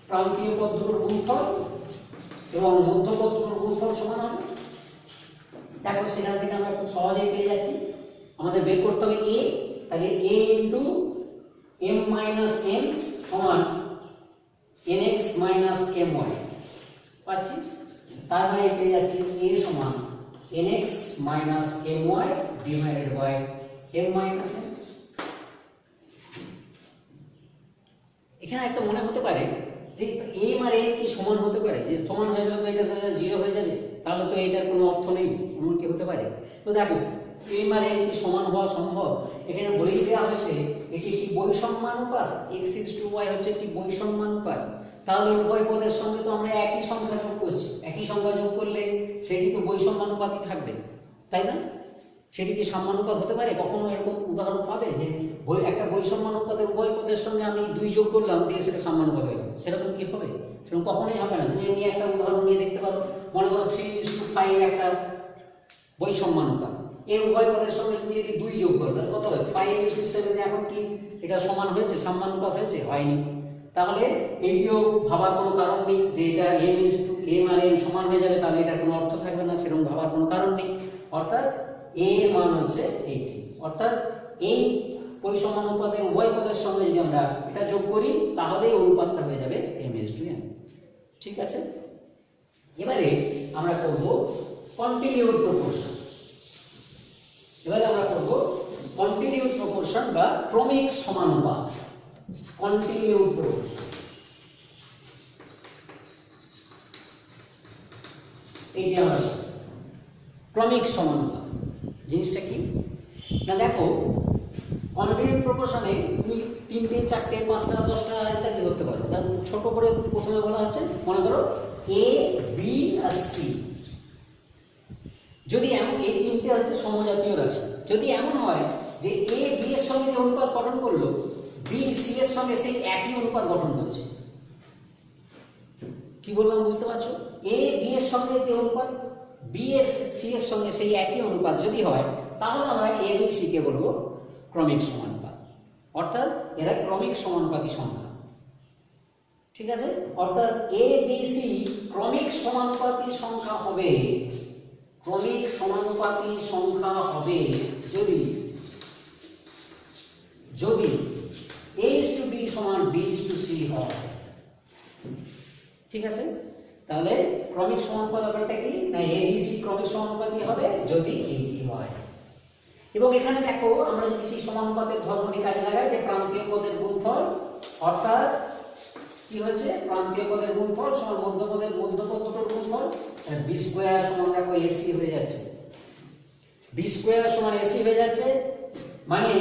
প্রান্তীয় পদ দুটোর গুণফল এবং মধ্যপদ দুটোর গুণফল সমান হবে। দেখো সেখান থেকে আমরা খুব সহজেই পেয়ে যাচ্ছি, আমাদের বের করতে হবে a। তাহলে a * m - n সমান nx - my পাচ্ছি। তার মানে পেয়ে যাচ্ছি a সমান nx - my divided by m - n। এখানে একটা মনে হতে পারে যে m আর n কি সমান হতে পারে, যে সমান হয়ে গেলে তো এটা 0 হয়ে যাবে, তাহলে তো এটার কোনো অর্থ নেই, এমন কি হতে পারে? তো দেখো m আর n কি সমান হওয়া সম্ভব? এখানে বলেই দেওয়া হয়েছে এটি একটি বৈষম্যানুপাত, x/y হচ্ছে একটি বৈষম্যানুপাত। তাহলে উভয় পদের সঙ্গে তো আমরা একই সংখ্যা যোগ করছি, একই সংখ্যা যোগ করলে সেটি তো বৈষম্যানুপাতই থাকবে, তাই না? সেটি কি সাম্যানুপাত হতে পারে? কখনো এরকম উদাহরণ পাবে যে একটা বৈষম্যানুপাতের উভয় পদের সঙ্গে আমি 2 যোগ করলাম দিয়ে সেটা সাম্যানুপাত হয়ে গেল? সেরকম কি হবে? সেরকম কখনোই হবে না। তুমি এমনি একটা উদাহরণ নিয়ে দেখতে পারো, মনে করো 3:5 একটা বৈষম্যানুপাত, এর উভয় পদের সঙ্গে তুমি যদি 2 যোগ করো তাহলে কত হবে? 5:7। এখন কি এটা সমান হয়েছে, সাম্যানুপাত হয়েছে? হয়নি। তাহলে এটিও ভাবার কোনো কারণ নেই যে এটা m আর n সমান হয়ে যাবে, তাহলে এটা কোনো অর্থ থাকবে না, সেরকম ভাবার কোনো কারণ নেই। অর্থাৎ a এর মান হচ্ছে এইটি। অর্থাৎ এই বৈষম্যানুপাতের উভয় পদের সঙ্গে যদি আমরা এটা যোগ করি তাহলে অনুপাতটা হয়ে যাবে m/n। ঠিক আছে, এবারে আমরা করব কন্টিনিউড প্রপোর্শন। বা ক্রমিক সমানুপাত। কন্টিনিউড প্রপোর্শন, এইটা আমরা ক্রমিক সমানুপাত জিনিসটা কি না, দেখো কন্টিনিউড প্রপোর্শনে তুমি 3টে 4টে 5টা 10টা ইত্যাদি ধরতে পারো। তার ছোট করে প্রথমে বলা হচ্ছে, মনে করো a b আর c। যদি এমন এই 3টে হচ্ছে সমজাতীয় রাশি, যদি এমন হয় যে a b এর সঙ্গে যে অনুপাত গঠন করলো b c এর সঙ্গে সেই একই অনুপাত গঠন করছে, কি বললাম বুঝতে পারছো? a b এর সঙ্গে যে অনুপাত b এর c এর সঙ্গে সেই একই অনুপাত যদি হয় তাহলে আমরা a b c কে বলবো ক্রমিক সমানুপাত। অর্থাৎ এরা ক্রমিক সমানুপাতী সংখ্যা। ঠিক আছে, অর্থাৎ a b c ক্রমিক সমানুপাতী সংখ্যা হবে, ক্রমিক সমানুপাতী সংখ্যা হবে যদি যদি a:b সমান b:c হয়। ঠিক আছে, তাহলে ক্রমিক সমানুপাত ব্যাপারটা কি না, a b c ক্রমিক সমানুপাতী হবে যদি এইটি হয়। এবং এখানে দেখো আমরা যদি সেই সমানুপাতের ধর্মটি কাজে লাগাই যে প্রান্তীয় পদের গুণফল, অর্থাৎ কি হচ্ছে প্রান্তীয় পদের গুণফল সমান মধ্যপদের মধ্যপদ দুটোর গুণফল, তাহলে b² সমান দেখো ac হয়ে যাচ্ছে, b² সমান ac হয়ে যাচ্ছে। মানে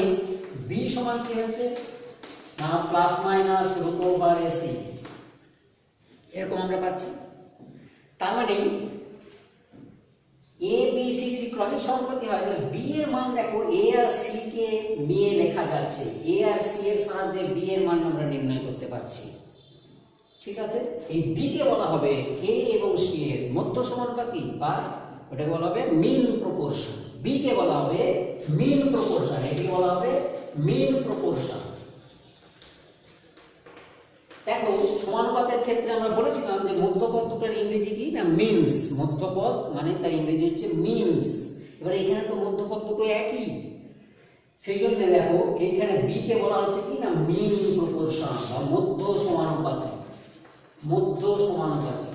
বি সমান কি হচ্ছে না plus minus root over ac, এরকম আমরা পাচ্ছি। তার মানে এ বি সি যদি ক্রমিক সমানুপাতি হয় তাহলে বি এর মান দেখো এ আর সি কে নিয়ে লেখা যাচ্ছে, এ আর সি এর সাহায্যে বি এর মান আমরা নির্ণয় করতে পারছি। ঠিক আছে, এই বি কে বলা হবে এ এবং সি এর মধ্য সমানুপাতি বা ওটা বলা হবে মিন প্রপোর্শন। বি কে বলা হবে মিন প্রপোর্শন, এটি বলা হবে মিন প্রপোর্শন। দেখো সমানুপাতের ক্ষেত্রে আমরা বলেছিলাম যে মধ্যপদ দুটোর ইংরেজি কি না মিনস, মধ্যপদ মানে তার ইংরেজি হচ্ছে মিনস। এবার এখানে তো মধ্যপদ দুটো একই, সেই জন্য দেখো এইখানে বি কে বলা হচ্ছে কি না মিন প্রপোর্শন বা মধ্য সমানুপাতি, মধ্য সমানুপাতি।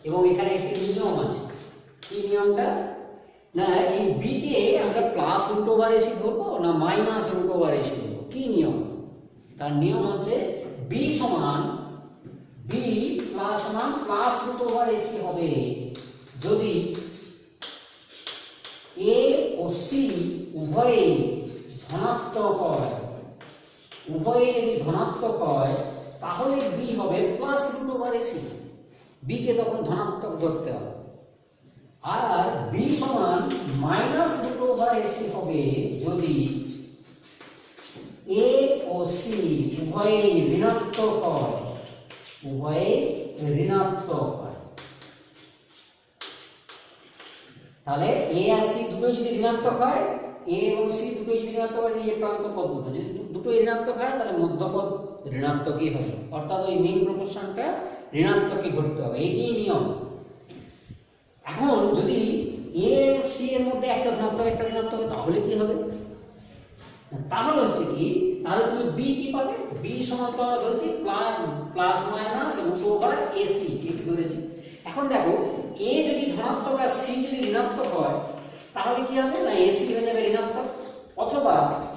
এবং এখানে একটি নিয়ম আছে, কি নিয়মটা না এই বি কে আমরা প্লাস রুট ওভার এসি ধরবো না মাইনাস রুট ওভার এসি ধরবো, কি নিয়ম? তার নিয়ম হচ্ছে বি সমান বি সমান প্লাস রুট ওভার এসি হবে যদি এ ও সি উভয়ে ধনাত্মক হয়। উভয়ে যদি ধনাত্মক হয় তাহলে বি হবে plus root over AC, B কে তখন ধনাত্মক ধরতে হবে। আর বি সমান মাইনাস রুট ওভার এসি হবে যদি এ ও সি উভয়ে ঋণাত্মক হয়, উভয়ে ঋণাত্মক হয়। তাহলে এ আর সি দুটো যদি ঋণাত্মক হয়, এ এবং সি দুটো যদি ঋণাত্মক হয়, এই প্রান্ত পদ দুটো যদি দুটো ঋণাত্মক হয় তাহলে মধ্যপদ ঋণাত্মকই হবে, অর্থাৎ ওই মিন প্রপোর্শনটা ঋণাত্মকই ধরতে হবে, এটি নিয়ম। এখন যদি এ সি এর মধ্যে একটা ধনাত্মক একটা ঋণাত্মক তাহলে কি হবে? তাহলে হচ্ছে কি, তাহলে তুমি বি কি পাবে? বি সমান তো আমরা ধরেছি plus minus root over ac, এটি ধরেছি। এখন দেখো এ যদি ধনাত্মক আর সি যদি ঋণাত্মক হয় তাহলে কি হবে না এসি হয়ে যাবে ঋণাত্মক, অথবা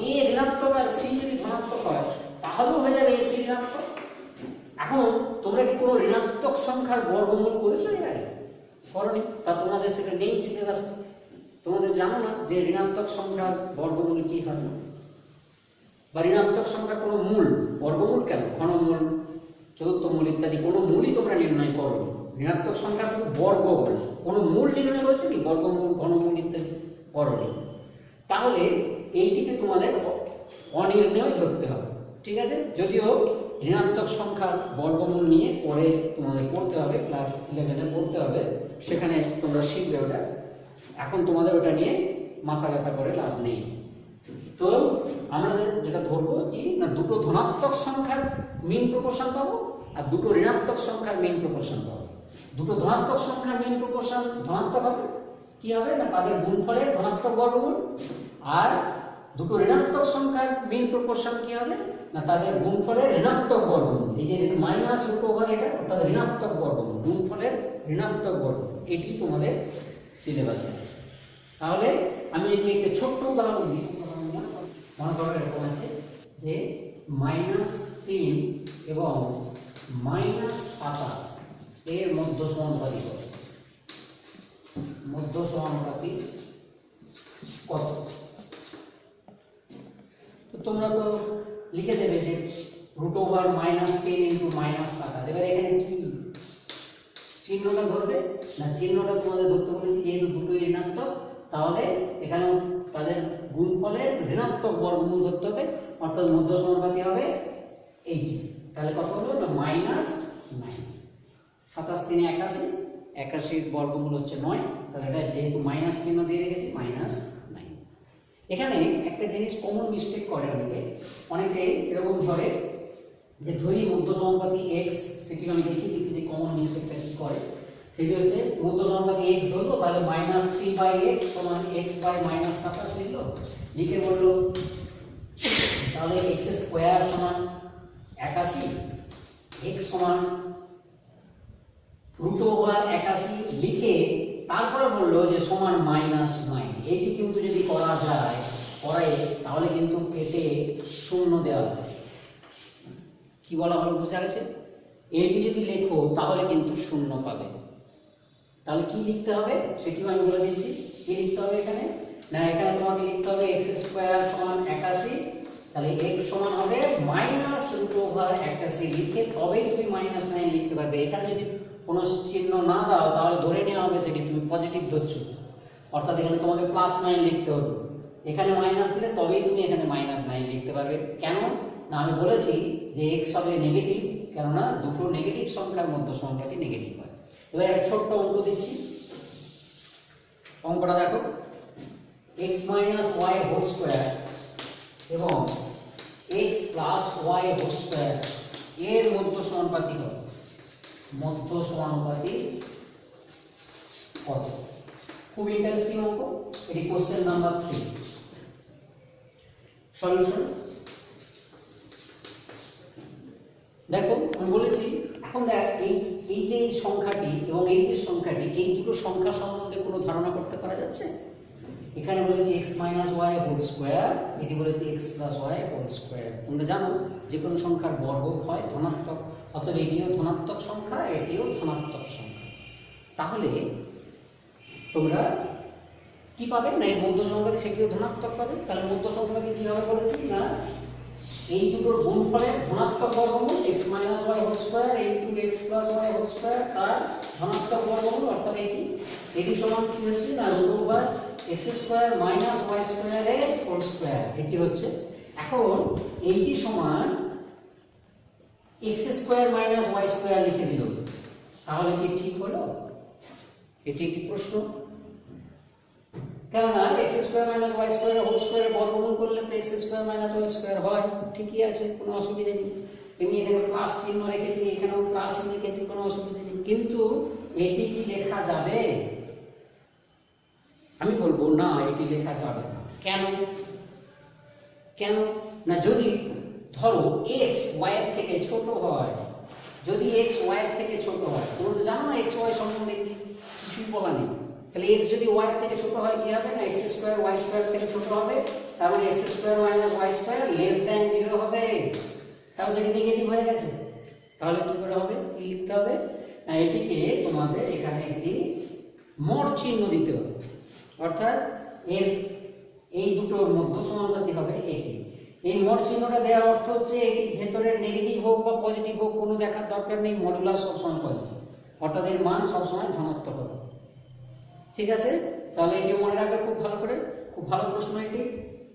এ ঋণাত্মক আর সি যদি ধনাত্মক হয় তাহলেও হয়ে যাবে এসি ঋণাত্মক। এখন তোমরা কি কোনো ঋণাত্মক সংখ্যার বর্গমূল করেছো এর আগে? করনি, তা তোমাদের সেটা নেই সিলেবাস, তোমাদের জানো না যে ঋণাত্মক সংখ্যার বর্গমূল কি হয় বা ঋণাত্মক সংখ্যার কোনো মূল, বর্গমূল কেন ঘনমূল চতুর্থ মূল ইত্যাদি কোনো মূলই তোমরা নির্ণয় করো। ঋণাত্মক সংখ্যা শুধু বর্গ করেছো, কোনো মূল নির্ণয় করেছো কি বর্গমূল ঘনমূল ইত্যাদি করনি। তাহলে এইটিকে তোমাদের অনির্ণয় ধরতে হবে। ঠিক আছে, যদিও ঋণাত্মক সংখ্যার বর্গমূল নিয়ে পরে তোমাদের পড়তে হবে, ক্লাস 11-এ পড়তে হবে, সেখানে তোমরা শিখবে ওটা। এখন তোমাদের ওটা নিয়ে মাথা ব্যথা করে লাভ নেই। তো আমাদের যেটা ধরবো কি না দুটো ধনাত্মক সংখ্যার মিন প্রপোর্শন পাবো আর দুটো ঋণাত্মক সংখ্যার মিন প্রপোর্শন পাবো। দুটো ধনাত্মক সংখ্যার মিন প্রপোর্শন ধনাত্মক হবে, কি হবে না তাদের গুণফলের ধনাত্মক বর্গমূল। আর দুটো ঋণাত্মক সংখ্যার মিন প্রপোর্শন কি হবে না তাদের গুণফলের ঋণাত্মক বর্গমূল। এই যে মাইনাস রুট ওভার এটা অর্থাৎ ঋণাত্মক বর্গমূল, গুণফলের ঋণাত্মক বর্গমূল, এটি তোমাদের সিলেবাসে আছে। তাহলে আমি যদি একটা ছোট্ট উদাহরণ দিই, মনে করো এরকম আছে যে -3 এবং -27 এর মধ্য সমানুপাতি কত? মধ্য সমানুপাতি কত? তো তোমরা তো লিখে দেবে যে রুট ওভার -10 ইন্টু -27। এবার এখানে কি চিহ্নটা ধরবে না, চিহ্নটা তোমাদের ধরতে বলেছি যেহেতু দুটোই ঋণাত্মক, তাহলে এখানে তাদের গুণফলের ঋণাত্মক বর্গমূল ধরতে হবে, অর্থাৎ মধ্য সমানুপাতি হবে 80। তাহলে কত হলো না -9। 27 × 81, 81 বর্গমূল হচ্ছে 9, তাহলে এটা যেহেতু মাইনাস চিহ্ন দিয়ে রেখেছি -9। এখানে একটা জিনিস কমন মিস্টেক করে অনেকে এরকম ধরে যে ধরি মধ্য সমানুপাতি x, সেটি আমি দেখিয়ে দিচ্ছি যে কমন মিস্টেকটা কি করে। সেটি হচ্ছে মধ্য সমানুপাতি x ধরলো, তাহলে -3/x সমান x বাই -27 লিখলো, লিখে বললো তাহলে x স্কয়ার সমান 81, x সমান রুট ওভার 81 লিখে তারপরে বললো যে সমান -9। এইটি কিন্তু যদি করা যায় তাহলে কিন্তু পেটে শূন্য দেওয়া হবে। কি বলা হলো বুঝা গেছে? এইটি যদি লেখো তাহলে কিন্তু শূন্য পাবে। তাহলে কি লিখতে হবে সেটিও আমি বলে দিচ্ছি। কি লিখতে হবে এখানে না এখানে তোমাকে লিখতে হবে x স্কয়ার সমান 81, তাহলে x সমান হবে -√81 লিখে তবেই তুমি -9 লিখতে পারবে। এখানে যদি কোনো চিহ্ন না দাও তাহলে ধরে নেওয়া হবে সেটি তুমি পজিটিভ ধরছো, অর্থাৎ এখানে তোমাকে +9 লিখতে হতো। এখানে মাইনাস দিলে তবেই তুমি এখানে -9 লিখতে পারবে। কেন না আমি বলেছি যে x হবে নেগেটিভ, কেননা দুটো নেগেটিভ সংখ্যার মধ্যে সংখ্যাটি নেগেটিভ হয়। এবার একটা ছোট্ট অঙ্ক দিচ্ছি, অঙ্কটা দেখো, x - y হোল স্কয়ার এবং x + y হোল স্কয়ার এর মধ্য সমানুপাতিক হবে। মধ্য সমানুপাতিক কত? খুব ইন্টারেস্টিং অঙ্ক, এটি কোশ্চেন নাম্বার 3। সলিউশন দেখো, আমি বলেছি এখন দেখ এই যে এই সংখ্যাটি এবং এই যে সংখ্যাটি, এই দুটো সংখ্যা সম্বন্ধে কোনো ধারণা করতে পারা যাচ্ছে? এখানে বলেছি x - y হোল স্কয়ার, এটি বলেছি x + y হোল স্কয়ার। তোমরা জানো যে কোনো সংখ্যার বর্গ হয় ধনাত্মক, অতএব এটিও ধনাত্মক সংখ্যা, এটিও ধনাত্মক সংখ্যা। তাহলে তোমরা কি পাবে না এই মধ্য সংখ্যাটি সেটিও ধনাত্মক পাবে। তাহলে মধ্য সংখ্যাটি কি হবে বলেছি না এই দুটোর গুণফলের ধনাত্মক বর্গমূল x - y whole square x + y whole square তার ধনাত্মক বর্গমূল, অর্থাৎ এটি সমান কি হচ্ছে না x স্কয়ার - y স্কয়ার এর হোল স্কয়ার, এটি হচ্ছে। এখন এইটি সমান x স্কয়ার - y স্কয়ার লিখে দিল, তাহলে কি ঠিক হলো? এটি একটি প্রশ্ন, কেননা x square - y square whole square বর্গমূল করলে তো x স্কয়ার - y স্কয়ার হয়, ঠিকই আছে, কোনো অসুবিধা নেই। এমনি এখানে প্লাস চিহ্ন রেখেছি, এখানেও প্লাস লিখেছি, কোনো অসুবিধা নেই। কিন্তু এটি কি লেখা যাবে? আমি বলবো না, এটি লেখা যাবে না। কেন? কেন না যদি ধরো x y এর থেকে ছোট হয়, যদি x y এর থেকে ছোট হয়, তোমরা তো জানো না x y সম্বন্ধে কিছুই বলা নেই। তাহলে x যদি y এর থেকে ছোট হয় কি হবে না x স্কয়ার y স্কয়ার থেকে ছোট হবে, তার মানে x স্কয়ার - y স্কয়ার <0 হবে। তাহলে এটি নেগেটিভ হয়ে গেছে। তাহলে কি করে হবে? কি লিখতে হবে না এটিকে তোমাদের এখানে একটি মড চিহ্ন দিতে হবে, অর্থাৎ এর এই দুটোর মধ্য সমানুপাতি হবে এটি। এই মড চিহ্নটা দেওয়ার অর্থ হচ্ছে এটি ভেতরে নেগেটিভ হোক বা পজিটিভ হোক কোনো দেখার দরকার নেই, মডুলাস সবসময় পজিটিভ, অর্থাৎ এর মান সবসময় ধনাত্মক হবে। ঠিক আছে, তাহলে এটি মনে রাখবে খুব ভালো করে, খুব ভালো প্রশ্ন এটি।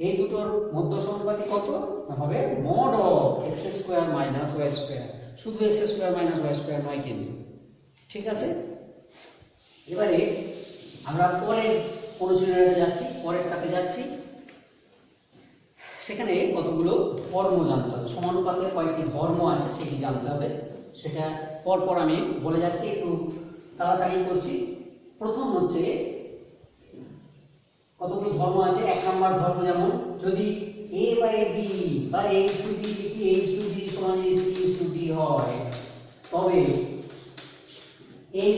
এই দুটোর মধ্য সমানুপাতি কত হবে? Mod of x square - y square, শুধু x স্কয়ার - y স্কয়ার নয় কিন্তু। ঠিক আছে, এবারে আমরা পরের অনুশীলনে যাচ্ছি, পরেরটাতে যাচ্ছি। সেখানে কতগুলো ধর্ম জানতে হবে, সমানুপাতের কয়েকটি ধর্ম আছে সেটি জানতে হবে। সেটা পরপর আমি বলে যাচ্ছি, একটু তাড়াতাড়ি করছি। প্রথম হচ্ছে কতগুলো ধর্ম আছে। 1 নম্বর ধর্ম, যেমন যদি a বাই b বা h টু b লিখি, h টু b সমান c টু d হয়, তবে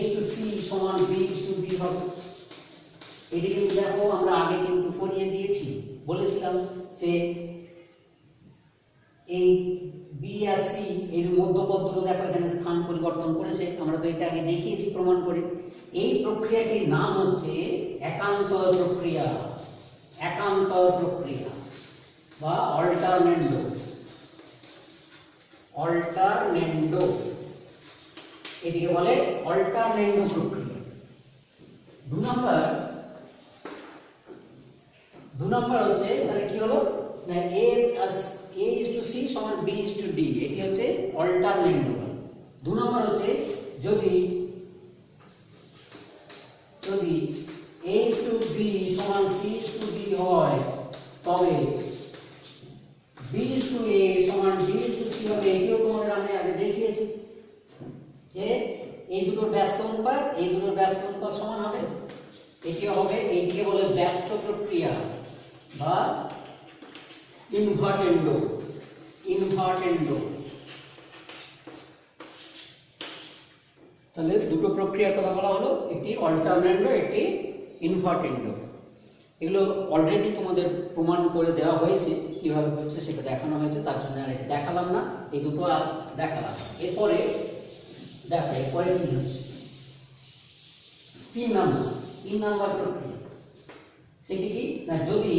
h টু c সমান b টু d হবে। এটি কিন্তু দেখো আমরা আগে কিন্তু পড়িয়ে দিয়েছি, বলেছিলাম যে এই b আর c এর মধ্যপদগুলো দেখো এখানে স্থান পরিবর্তন করেছে, আমরা তো এটা আগে দেখিয়েছি প্রমাণ করে। এই প্রক্রিয়াটির নাম হচ্ছে একান্তর প্রক্রিয়া, একান্তর প্রক্রিয়া বা অল্টারনেন্ডো, অল্টারনেন্ডো, এটিকে বলে অল্টারনেন্ডো প্রক্রিয়া। 2 নম্বর হচ্ছে তাহলে কি হলো না a is to c সমান b is to d, এটি হচ্ছে অল্টারনেন্ডো। 2 নম্বর হচ্ছে যদি a is to b সমান c is to d হয়, তবে b is to a সমান d is to c হবে। এটিও তোমাদের আমি আগে দেখিয়েছি যে এই দুটোর ব্যস্ত অনুপাত, এই দুটোর ব্যস্ত অনুপাত সমান হবে, এটিও হবে। এইটিকে বলে ব্যস্ত প্রক্রিয়া বা ইনভার্টেন্ডো, ইনভার্টেন্ডো। তাহলে দুটো প্রক্রিয়ার কথা বলা হলো, একটি অল্টারনেন্ডো, একটি ইনভার্টেন্ডো। এগুলো অলরেডি তোমাদের প্রমাণ করে দেওয়া হয়েছে, কিভাবে হচ্ছে সেটা দেখানো হয়েছে, তার জন্য আর এটা দেখালাম না, এই দুটো আর দেখালাম। এরপরে দেখো এরপরে কি হচ্ছে 3 নম্বর প্রক্রিয়া। সেটি কি না, যদি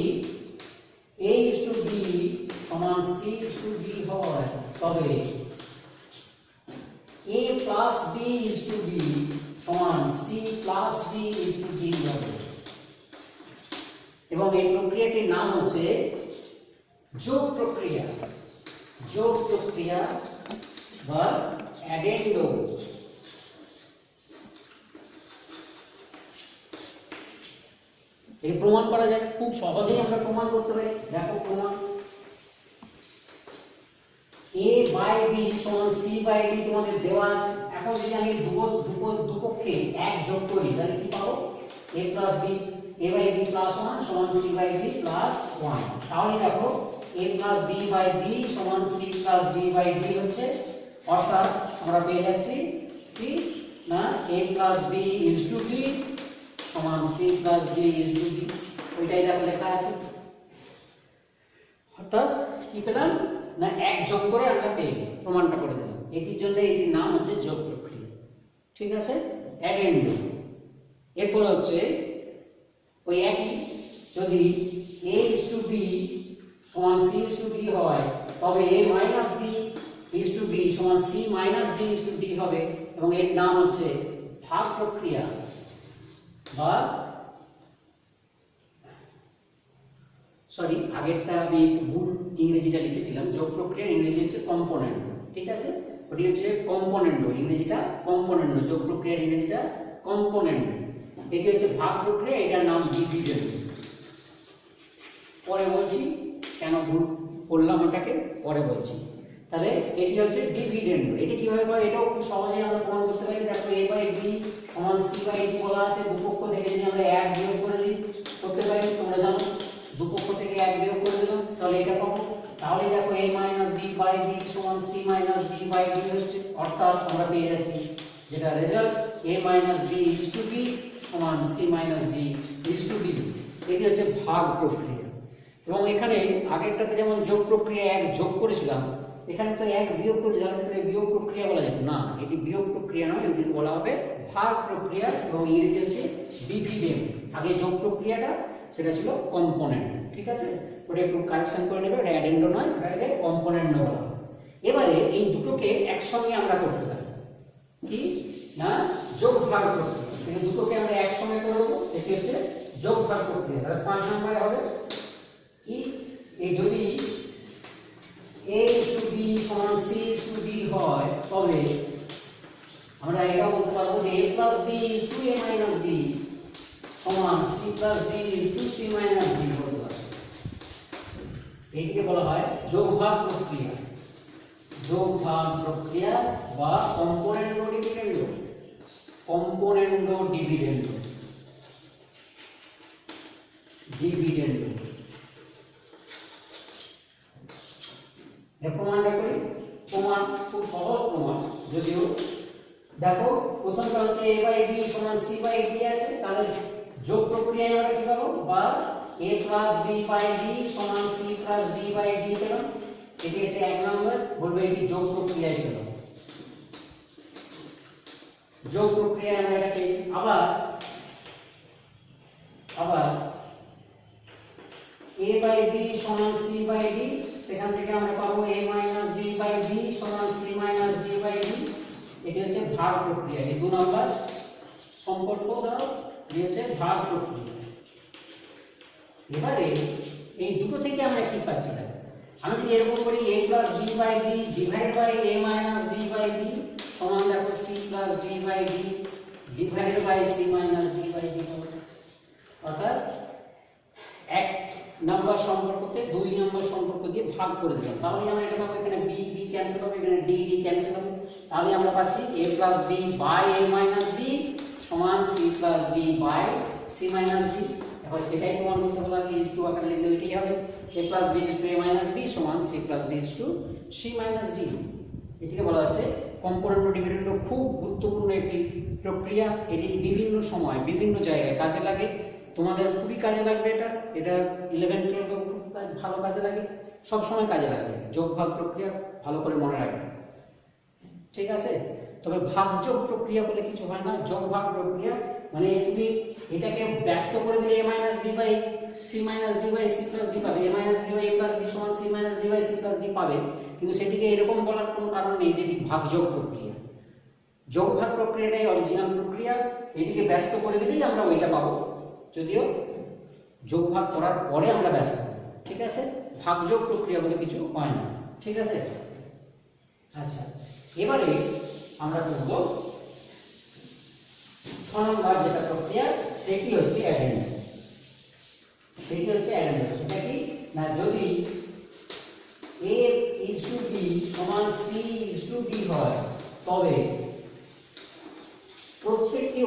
a/b সমান c/d হয় তবে a plus b/b সমান c plus d/d হবে, এবং এই প্রক্রিয়াটির নাম হচ্ছে যোগ প্রক্রিয়া। যোগ প্রক্রিয়া বা অ্যাডেন্ডো। এর প্রমাণ করা যায়, খুব সহজেই আমরা প্রমাণ করতে পারি। দেখো প্রমাণ, a বাই b সমান c বাই d তোমাদের দেওয়া আছে। এখন যদি আমি দুপক্ষে 1 যোগ করি তাহলে কি পাবো? a plus b, a by b plus 1 সমান c বাই d প্লাস 1। তাহলে দেখো a plus b by b সমান c plus d by d হচ্ছে, অর্থাৎ আমরা পেয়ে যাচ্ছি কি না a plus b is to b সমান c plus d is to b। ওইটাই দেখো লেখা আছে। অর্থাৎ কি পেলাম না 1 যোগ করে আমরা পেয়ে প্রমাণটা করে দিলাম। এটির জন্য এটির নাম হচ্ছে যোগ প্রক্রিয়া। ঠিক আছে, অ্যাডেন্ডো। এরপর হচ্ছে ওই একই, যদি a/b সমান c/d হয় তবে a মাইনাস b/b সমান c মাইনাস d/d হবে, এবং এর নাম হচ্ছে ভাগ প্রক্রিয়া বা সরি আগেরটা আমি ভুল ইংরেজিটা লিখেছিলাম। যোগ প্রক্রিয়ার ইংরেজি হচ্ছে কম্পোনেন্ট। ঠিক আছে, ওটি হচ্ছে কম্পোনেন্ট, ইংরেজিটা কম্পোনেন্ট, যোগ প্রক্রিয়ার ইংরেজিটা কম্পোনেন্ট। এটি হচ্ছে ভাগ প্রক্রিয়া, এটার নাম ডিভিডেন্ড। পরে বলছি কেন ভুল করলাম, ওটাকে পরে বলছি। তাহলে এটি হচ্ছে ডিভিডেন্ড। এটি কিভাবে পাবো? এটাও খুব সহজেই আমরা প্রমাণ করতে পারি। দেখো a বাই b সমান c বাই d বলা আছে। দুপক্ষ থেকে যদি আমরা 1 বিয়োগ করে দিই করতে পারি, তোমরা জানো দুপক্ষ থেকে 1 বিয়োগ করে দিলাম, তাহলে এটা পাবো। তাহলে দেখো a minus b by d সমান c minus d by d হচ্ছে, অর্থাৎ আমরা পেয়ে যাচ্ছি যেটা result a minus b is to b সমান c minus d is to b। এটি হচ্ছে ভাগ প্রক্রিয়া। এবং এখানে আগেরটাতে যেমন যোগ প্রক্রিয়া 1 যোগ করেছিলাম, এখানে তো 1 বিয়োগ করেছিলাম, এটাকে বিয়োগ প্রক্রিয়া বলা যেত না। এটি বিয়োগ প্রক্রিয়া নয়, এটি বলা হবে ভাগ প্রক্রিয়া, এবং ইংরেজি হচ্ছে ডিভিডেন্ড। আগে যোগ প্রক্রিয়াটা সেটা ছিল কম্পোনেন্ট। ঠিক আছে, ওটা একটু কারেকশন করে নেবে, এটা অ্যাডেন্ডো নয়, এটাকে কম্পোনেন্ট বলা হয়। এবারে এই দুটোকে একসঙ্গে আমরা করতে পারি কি না যোগ ভাগ প্রক্রিয়া। এই দুটোকে আমরা একসঙ্গে করে দেবো, এটি হচ্ছে যোগ ভাগ প্রক্রিয়া। তাহলে 5 নম্বরে হবে কি, এই যদি a/b সমান c/d হয় তবে আমরা এটা বলতে পারবো যে a plus b is to a minus b সমান c plus d is to c minus d বলতে পারবো। এটিকে বলা হয় যোগভাগ প্রক্রিয়া। যোগভাগ প্রক্রিয়া বা কম্পোনেন্ডো ডিভিডেন্ডো। কম্পোনেন্ডো ডিভিডেন্ডো। ডিভিডেন্ডো প্রমাণটা করি। প্রমাণ খুব সহজ প্রমাণ, যদিও দেখো প্রথমটা হচ্ছে a বাই b সমান c বাই d আছে, তাহলে যোগ প্রক্রিয়ায় আমরা কি পাবো বা a plus b by d সমান c plus d by d পেলাম। এটি হচ্ছে 1 নম্বর, বলবো এটি যোগ প্রক্রিয়ায় পেলাম। যোগ প্রক্রিয়ায় আমরা এটা পেয়েছি। আবার a বাই b সমান c বাই d, সেখান থেকে আমরা পাবো a minus b by b সমান c minus d by d। এটি হচ্ছে ভাগ প্রক্রিয়া। এই 2 নম্বর সম্পর্ক দাও, এটি হচ্ছে ভাগ প্রক্রিয়া। এবারে এই দুটো থেকে আমরা কি পাচ্ছি? আমি যদি এরকম করি a plus b by b divide by a minus b by b সমান দেখো c plus d by d divided by c minus d by d। অর্থাৎ 1 নম্বর সম্পর্ককে 2 নম্বর সম্পর্ক দিয়ে ভাগ করে দিলাম, তাহলে আমরা এটা পাবো। এখানে b b ক্যান্সেল হবে, এখানে d d ক্যান্সেল হবে, তাহলে আমরা পাচ্ছি a plus b by a minus b সমান c plus d by c minus d। এখন সেটাই প্রমাণ করতে হলো যে ইজ টু আকারে লিখলে এটাই হবে a plus b is to a minus b সমান c plus d is to c minus d। এটিকে বলা হচ্ছে কম্পোনেন্ট ডিভিডেন্ড। খুব গুরুত্বপূর্ণ একটি প্রক্রিয়া। এটি বিভিন্ন সময় বিভিন্ন জায়গায় কাজে লাগে, তোমাদের খুবই কাজে লাগবে। এটা 11 12 খুব ভালো কাজে লাগে, সব সময় কাজে লাগবে। যোগ ভাগ প্রক্রিয়া ভালো করে মনে রাখবে, ঠিক আছে? তবে ভাগযোগ প্রক্রিয়া বলে কিছু হয় না। যোগ ভাগ প্রক্রিয়া মানে তুমি এটাকে ব্যস্ত করে দিলে a minus b by c minus d by c plus d পাবে, a minus b by a plus b সমান c minus d by c plus d পাবে। কিন্তু সেটিকে এরকম বলার কোনো কারণ নেই যে এটি ভাগযোগ প্রক্রিয়া। যোগ ভাগ প্রক্রিয়াটাই অরিজিনাল প্রক্রিয়া, এটিকে ব্যস্ত করে দিলেই আমরা ওইটা পাবো, যদিও যোগ ভাগ করার পরে আমরা ব্যস্ত, ঠিক আছে? ভাগযোগ প্রক্রিয়া বলে কিছু হয় না, ঠিক আছে? আচ্ছা, এবারে আমরা করব 6 নম্বর যেটা প্রক্রিয়া, সেটি হচ্ছে অ্যাডেন্ডাম। সেটা কি না, যদি a is to b সমান c is to d হয়, তবে প্রত্যেকটি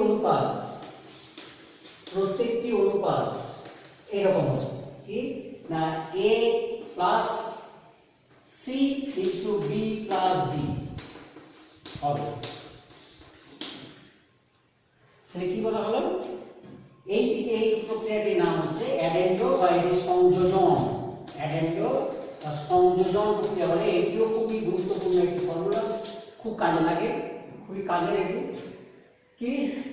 অনুপাত এরকম হবে কি না, a plus c is to b plus d হবে। তাহলে কি বলা হলো, এই প্রক্রিয়াটির নাম হচ্ছে অ্যাডেন্ডো বা এটি সংযোজন। অ্যাডেন্ডো বা সংযোজন প্রক্রিয়া বলে। এটিও খুবই গুরুত্বপূর্ণ একটি ফর্মুলা, খুব কাজে লাগে, খুবই কাজের এটি কি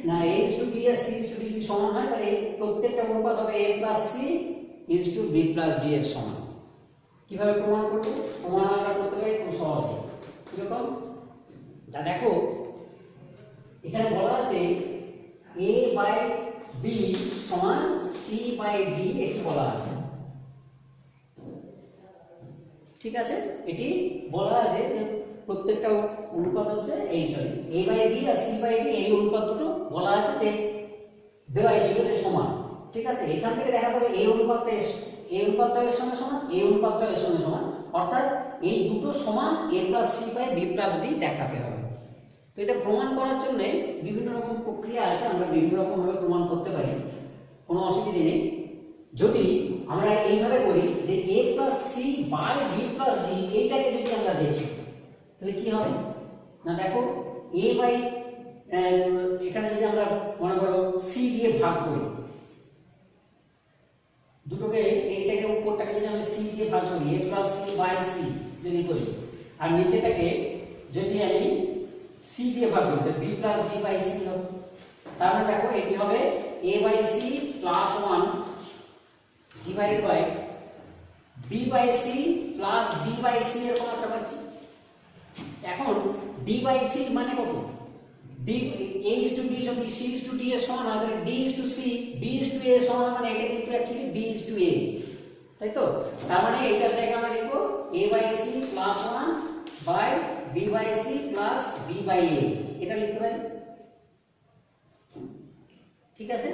না, a is to b আর c is to d সমান হয়, তাহলে প্রত্যেকটা অনুপাত হবে a plus c is to b plus d এর সমান। কিভাবে প্রমাণ করব? প্রমাণ আমরা করতে পারি খুব সহজে। কিরকম? তা দেখো, এখানে বলা আছে a বাই b সমান c বাই d, এটি বলা আছে, ঠিক আছে? এটি বলা আছে যে প্রত্যেকটা অনুপাত হচ্ছে এই a বাই b আর c বাই d, এই অনুপাত দুটো বলা আছে যে দেওয়া ছিল যে সমান, ঠিক আছে? এখান থেকে দেখা যাবে এই অনুপাতটা এর সঙ্গে সমান, এই অনুপাতটা এর সঙ্গে সমান, অর্থাৎ এই দুটো সমান a plus c by b plus d দেখাতে হবে। তো এটা প্রমাণ করার জন্য বিভিন্ন রকম প্রক্রিয়া আছে, আমরা বিভিন্ন রকম ভাবে প্রমাণ করতে পারি, কোনো অসুবিধা নেই। যদি আমরা এইভাবে করি যে a plus c by b plus d, এইটাকে যদি আমরা দেখি তাহলে কি হবে না, দেখো a বাই এখানে যদি আমরা মনে করো c দিয়ে ভাগ করি, দুটোকে এইটাকে উপরটাকে যদি আমরা c দিয়ে ভাগ করি, a plus c by c যদি করি, আর নিচেটাকে যদি আমি c দিয়ে ভাগ করি, b plus d by c হবে। তাহলে দেখো এটি হবে a by c plus 1 divided by b by c plus d by c এরকম একটা পাচ্ছি। এখন d বাই c মানে কত? d a is to b সমান c is to d এর সমান হয়, তাহলে d is to c b is to a সমান, মানে এটা কিন্তু actually b is to a, তাই তো? তার মানে এইটার জায়গায় আমরা লিখব a by c plus 1 by b by c plus b by a, এটা লিখতে পারি, ঠিক আছে?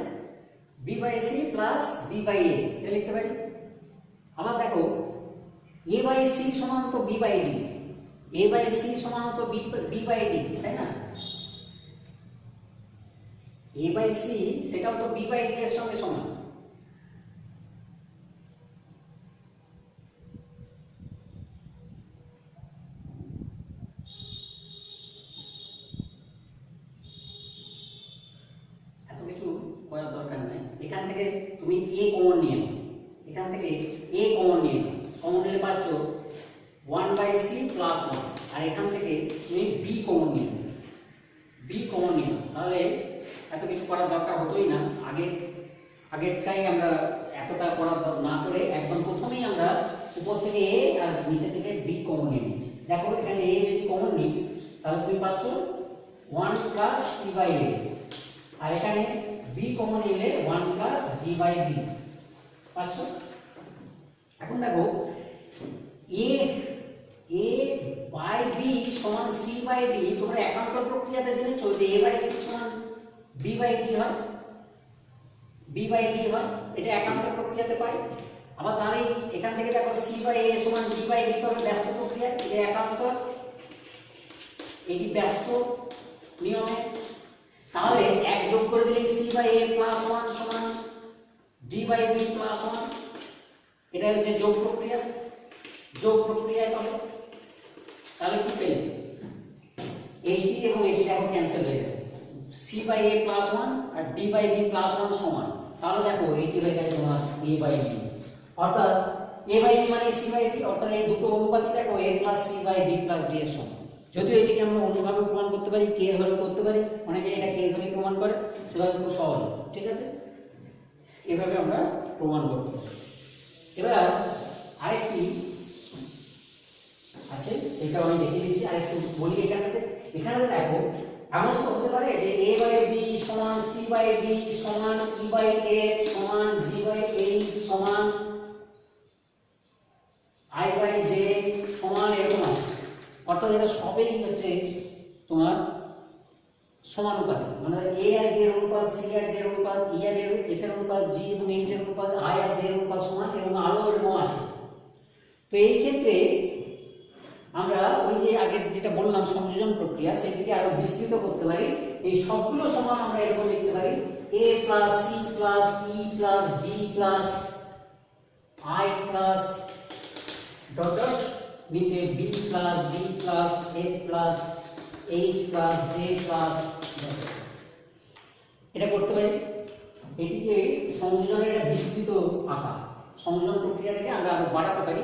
b by c plus b by a এটা লিখতে পারি। আবার দেখো a বাই c সমান তো b by d, a by c সমান তো b বাই d, তাই না? a বাই c সেটাও তো b বাই d এর সঙ্গে সমান। এত কিছু করার দরকার নাই, এখান থেকে তুমি a কমন নিয়ে নাও, এখান থেকে a কমন নিয়ে নাও, কমন নিলে পাচ্ছ 1 বাই c প্লাস 1, আর এখান থেকে তুমি b কমন নিয়ে নাও, b কমন নিয়ে নাও, তাহলে এত কিছু করার দরকার হতোই না। আগেরটাই আমরা এতটা করার না করে একদম প্রথমেই আমরা উপর থেকে a আর নিচে থেকে b কমন নিয়ে নিয়েছি। দেখো এখানে a যদি কমন নিই তাহলে তুমি পাচ্ছ 1 প্লাস c বাই a, আর এখানে b কমন নিলে 1 প্লাস d বাই b পাচ্ছ। এখন দেখো a বাই b সমান c বাই d, তোমরা একান্তর প্রক্রিয়াতে জেনেছো যে a বাই c সমান b বাই d হয়, এটা একান্তর প্রক্রিয়াতে পাই। আবার তাহলে এখান থেকে দেখো c বাই a সমান d বাই d পাবে ব্যস্ত প্রক্রিয়া, এটা একান্তর, এটি ব্যস্ত নিয়মে। তাহলে এক যোগ করে দিলে c বাই a প্লাস 1 সমান d বাই b প্লাস 1, এটা হচ্ছে যোগ প্রক্রিয়ায় পাবো। তাহলে কি পেলে? এইটি এবং এটি দেখো ক্যান্সেল হয়ে যাবে, c বাই a প্লাস 1 আর d বাই b প্লাস 1 সমান। তাহলে দেখো এইটি হয়ে গেছে তোমার a বাই b, অর্থাৎ a বাই b মানে c বাই b, অর্থাৎ এই দুটো অনুপাতই দেখো a plus c by b plus d এর সমান। যদিও এটাকে আমরা অন্যভাবে প্রমাণ করতে পারি, কে ধরে করতে পারি, অনেকে এটা কে ধরে প্রমাণ করে, সেভাবে খুব সহজ, ঠিক আছে, এভাবে আমরা প্রমাণ করতে পারি। এবার আরেকটি আছে, সেটা আমি দেখে দিচ্ছি, আরেকটু বলি। এখানে দেখো, এমন তো হতে পারে যে a বাই b সমান c বাই d সমান e বাই f সমান g বাই h সমান i বাই j সমান এরকম আছে। অর্থাৎ এটা সবই হচ্ছে তোমার সমানুপাতিক, মানে a আর b এর অনুপাত, c আর d এর অনুপাত, e আর f এর অনুপাত, g এবং h এর অনুপাত, i আর j এর অনুপাত সমান, এবং আলো এরকম আছে। তো এই ক্ষেত্রে আমরা ওই যে আগে যেটা বললাম সংযোজন প্রক্রিয়া, সেটিকে আরো বিস্তৃত করতে পারি। এই সবগুলো সমান আমরা এরকম লিখতে পারি a plus c plus e plus g plus i plus dot dot নিচে b plus d plus f plus h plus j plus, এটা করতে পারি। এটিকে সংযোজনের একটা বিস্তৃত আকার, সংযোজন প্রক্রিয়াটাকে আমরা আরো বাড়াতে পারি।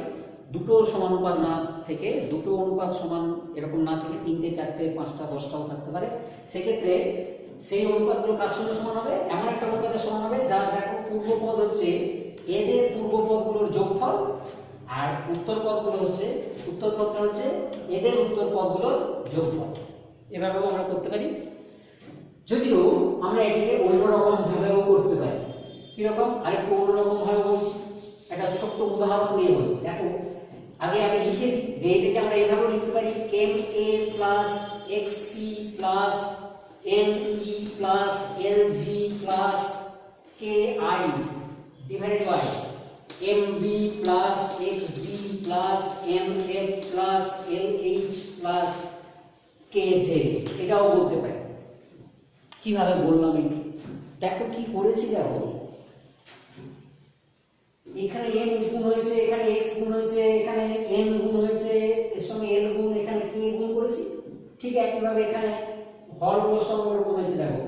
দুটো সমানুপাত না থেকে, দুটো অনুপাত সমান এরকম না থেকে 3টে 4টে 5টা 10টাও থাকতে পারে। সেক্ষেত্রে সেই অনুপাতগুলো কার সঙ্গে সমান হবে? এমন একটা অনুপাতের সমান হবে যার দেখো পূর্বপদ হচ্ছে এদের পূর্বপদগুলোর যোগফল, আর উত্তরপদগুলো হচ্ছে এদের উত্তরপদগুলোর যোগফল। এভাবেও আমরা করতে পারি। যদিও আমরা এটিকে অন্যরকম ভাবেও করতে পারি। কিরকম? আরেকটু অন্যরকম ভাবে বলছি, একটা ছোট্ট উদাহরণ দিয়ে বলছি। দেখো, আগে আমি লিখে দিই যে এটাকে আমরা এইভাবে লিখতে পারি ma plus xc plus me plus lg plus ki divided by mb plus xd plus mf plus lh plus kj। এটাও বলতে পারি। কিভাবে বললাম এটা? দেখো কি করেছি, দেখো এখানে m গুণ হয়েছে, এখানে x গুণ হয়েছে, এখানে n গুণ হয়েছে, এর সঙ্গে l গুণ, এখানে k গুণ করেছি। ঠিক একইভাবে এখানে হরগুলো সব এরকম হয়েছে। দেখো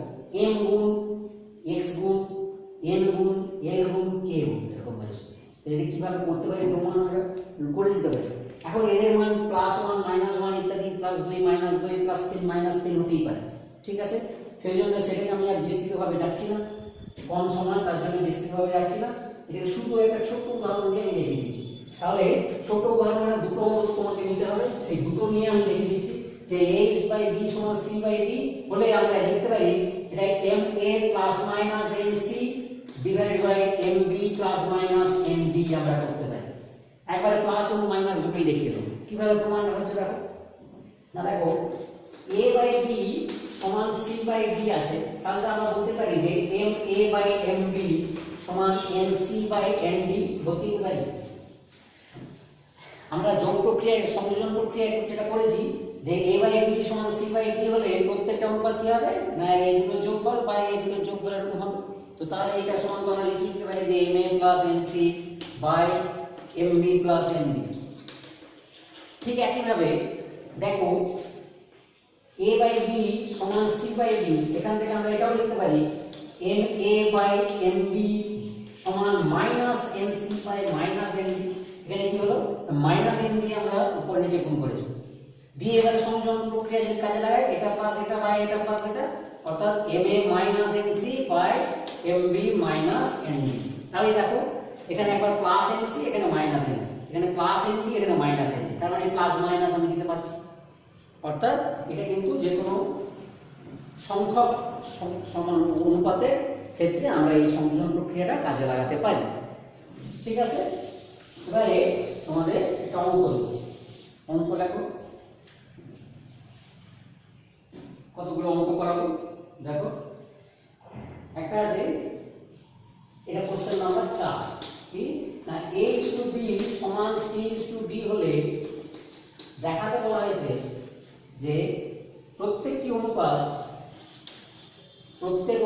m গুণ x গুণ n গুণ l গুণ k গুণ এরকম হয়েছে। এটা কিভাবে করতে পারি প্রমাণ আমরা করে দিতে পারি। এখন এদের মান +1 -1 ইত্যাদি +2 -2 +3 -3 হতেই পারে, ঠিক আছে। সেই জন্য সেটাকে আমি আর বিস্তৃতভাবে যাচ্ছি না, কম সময়, তার জন্য বিস্তৃতভাবে যাচ্ছি না। এটা শুধু একটা ছোট্ট উদাহরণ দিয়ে আমি লিখে দিচ্ছি। তাহলে ছোট উদাহরণে দুটো পদ তোমাকে নিতে হবে, সেই দুটো নিয়ে আমি লিখে দিচ্ছি যে h বাই d সমান c বাই d বলে আমরা লিখতে পারি এটা ma plus minus nc divided by mb plus minus md আমরা করতে পারি। একবারে প্লাস এবং মাইনাস দুটোই দেখিয়ে দেবো। কিভাবে প্রমাণ হচ্ছে দেখো না, দেখো a বাই b সমান c বাই d আছে, তাহলে আমরা বলতে পারি যে ma বাই mb সমান nc বাই nd বলতে পারি। আমরা যোগ প্রক্রিয়ায়, সংযোজন প্রক্রিয়ায় যেটা করেছি যে a বাই b সমান c বাই d হলে প্রত্যেকটা অনুপাত কি হবে না, এই দুটোর যোগফল বা এই দুটোর যোগফল এরকম হবে। তো তাহলে এটা সমান আমরা লিখে দিতে পারি যে ma plus nc by mb plus md। ঠিক একইভাবে দেখো a বাই b সমান c বাই d, এখান থেকে আমরা এটাও লিখতে পারি ma বাই mb সমান minus nc by minus mb। এখানে কি হলো, মাইনাস m দিয়ে আমরা উপর নিচে গুণ করেছি, দিয়ে এবারে সংযোজন প্রক্রিয়া যদি কাজে লাগাই, এটা প্লাস এটা বাই এটা প্লাস এটা, অর্থাৎ ma minus nc by mb minus nd। তাহলে দেখো এখানে একবার প্লাস nc, এখানে মাইনাস nc, এখানে প্লাস nd, এখানে মাইনাস nd, তার মানে প্লাস মাইনাস আমি দিতে পারছি। অর্থাৎ এটা কিন্তু যে কোনো সংখ্যক সমান অনুপাতের ক্ষেত্রে আমরা এই সংযোজন প্রক্রিয়াটা কাজে লাগাতে পারি, ঠিক আছে। এবারে তোমাদের একটা অঙ্ক লেখো, কতগুলো অঙ্ক করাবো দেখো। একটা আছে, এটা কোশ্চেন নাম্বার 4, কি না a/b সমান c/d হলে দেখাতে বলা হয়েছে যে প্রত্যেক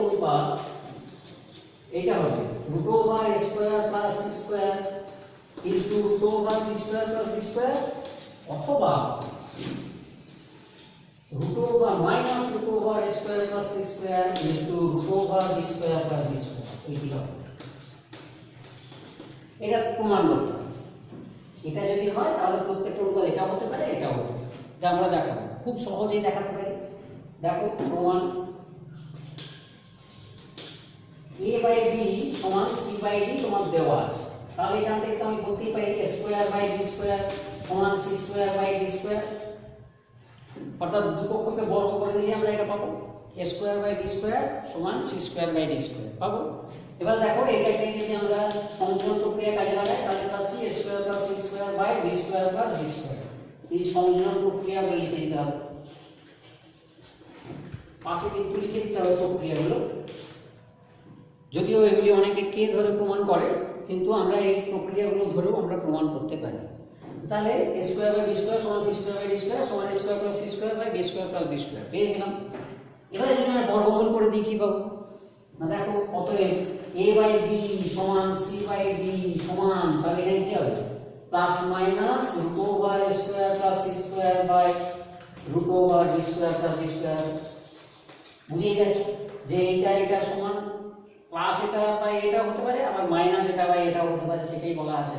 অনুপাত এটা হবে √a² plus c square is to √b² plus b square অথবা minus √a² plus c square is to √b² plus b square। এটি হবে, এটা প্রমাণ করতে হবে। এটা যদি হয় তাহলে প্রত্যেকটা অনুপাত এটা হতে পারে, এটাও হতে পারে, যা আমরা দেখাবো। খুব সহজেই দেখাতে পারি। দেখো প্রমাণ a বাই b সমান c বাই d তোমার দেওয়া আছে, তাহলে এখান থেকে তো আমি বলতেই পারি a square by b square সমান c square by d square, অর্থাৎ দুপক্ষকে বর্গ করে দিলে আমরা এটা পাবো a square by b square সমান c square by d square পাবো। এবার দেখো এটাকে যদি আমরা সংযোজন প্রক্রিয়া কাজে লাগাই তাহলে পাচ্ছি a square plus c square by b square plus d square. এই সংযোজন প্রক্রিয়া আমরা লিখে দিতে হবে, পাশে কিন্তু লিখে দিতে হবে প্রক্রিয়াগুলো, যদিও এগুলি অনেকে কে ধরে প্রমাণ করে, কিন্তু আমরা এই প্রক্রিয়াগুলো ধরেও আমরা প্রমাণ করতে পারি। তাহলে a square by b square সমান c square by d square সমান a square plus c square by b square plus d square পেয়ে গেলাম। এবারে যদি আমরা বর্গমূল করে দিই কি পাবো না, দেখো অতএব a বাই b সমান c বাই d সমান, তাহলে এখানে কি হবে plus minus root over a square plus c square by root over d square plus d square. বুঝিয়ে যাচ্ছে যে এটা সমান প্লাস এটা বাই এটা হতে পারে, আবার মাইনাস এটা বাই এটা হতে পারে, সেটাই বলা আছে।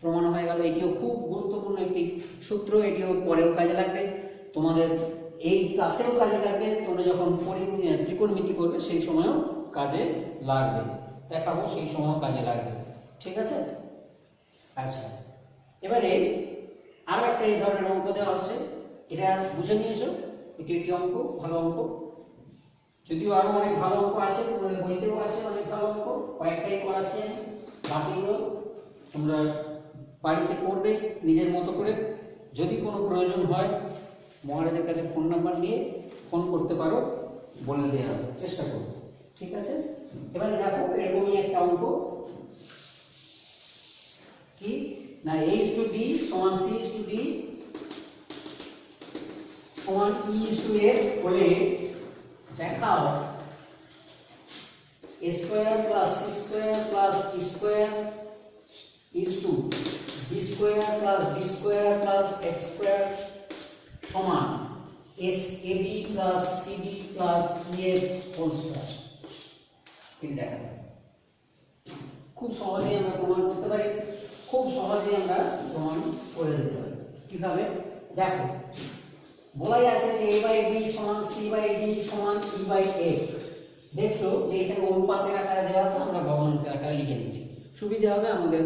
প্রমাণ হয়ে গেল। এটিও খুব গুরুত্বপূর্ণ একটি সূত্র, এটিও পরেও কাজে লাগবে, তোমাদের এই ক্লাসেও কাজে লাগবে, তোমরা যখন ত্রিকোণমিতি করবে সেই সময়ও কাজে লাগবে, দেখাবো সেই সময়ও কাজে লাগবে। ঠিক আছে? আচ্ছা, এবারে আরো একটা এই ধরনের অঙ্ক দেওয়া হচ্ছে, এটা বুঝে নিয়েছো, এটি একটি অঙ্ক, ভালো অঙ্ক, যদিও আরো অনেক ভালো অঙ্ক আছে, বইতেও আছে অনেক ভালো অঙ্ক, কয়েকটাই করাচ্ছি আমি, বাকিগুলো তোমরা বাড়িতে করবে নিজের মতো করে। যদি কোনো প্রয়োজন হয় মহারাজের কাছে ফোন নাম্বার নিয়ে ফোন করতে পারো, বলে দেওয়ার চেষ্টা করো। ঠিক আছে? এবারে দেখো এরকমই একটা অঙ্ক, কি না a/d সমান c/d সমান e/f হলে দেখাও a square plus c square plus e square is to b square plus d square plus f square সমান sab plus cd plus ef whole square. এটা দেখা খুব সহজেই আমরা প্রমাণ করতে পারি, খুব সহজেই আমরা প্রমাণ করে দিতে পারি। কিভাবে দেখো, বলাই আছে যে a বাই b সমান c বাই d সমান e বাই f। দেখছো যে এখানে অনুপাতের আকারে দেওয়া আছে, আমরা ভগ্নাংশের আকারে লিখে নিচ্ছি, সুবিধা হবে আমাদের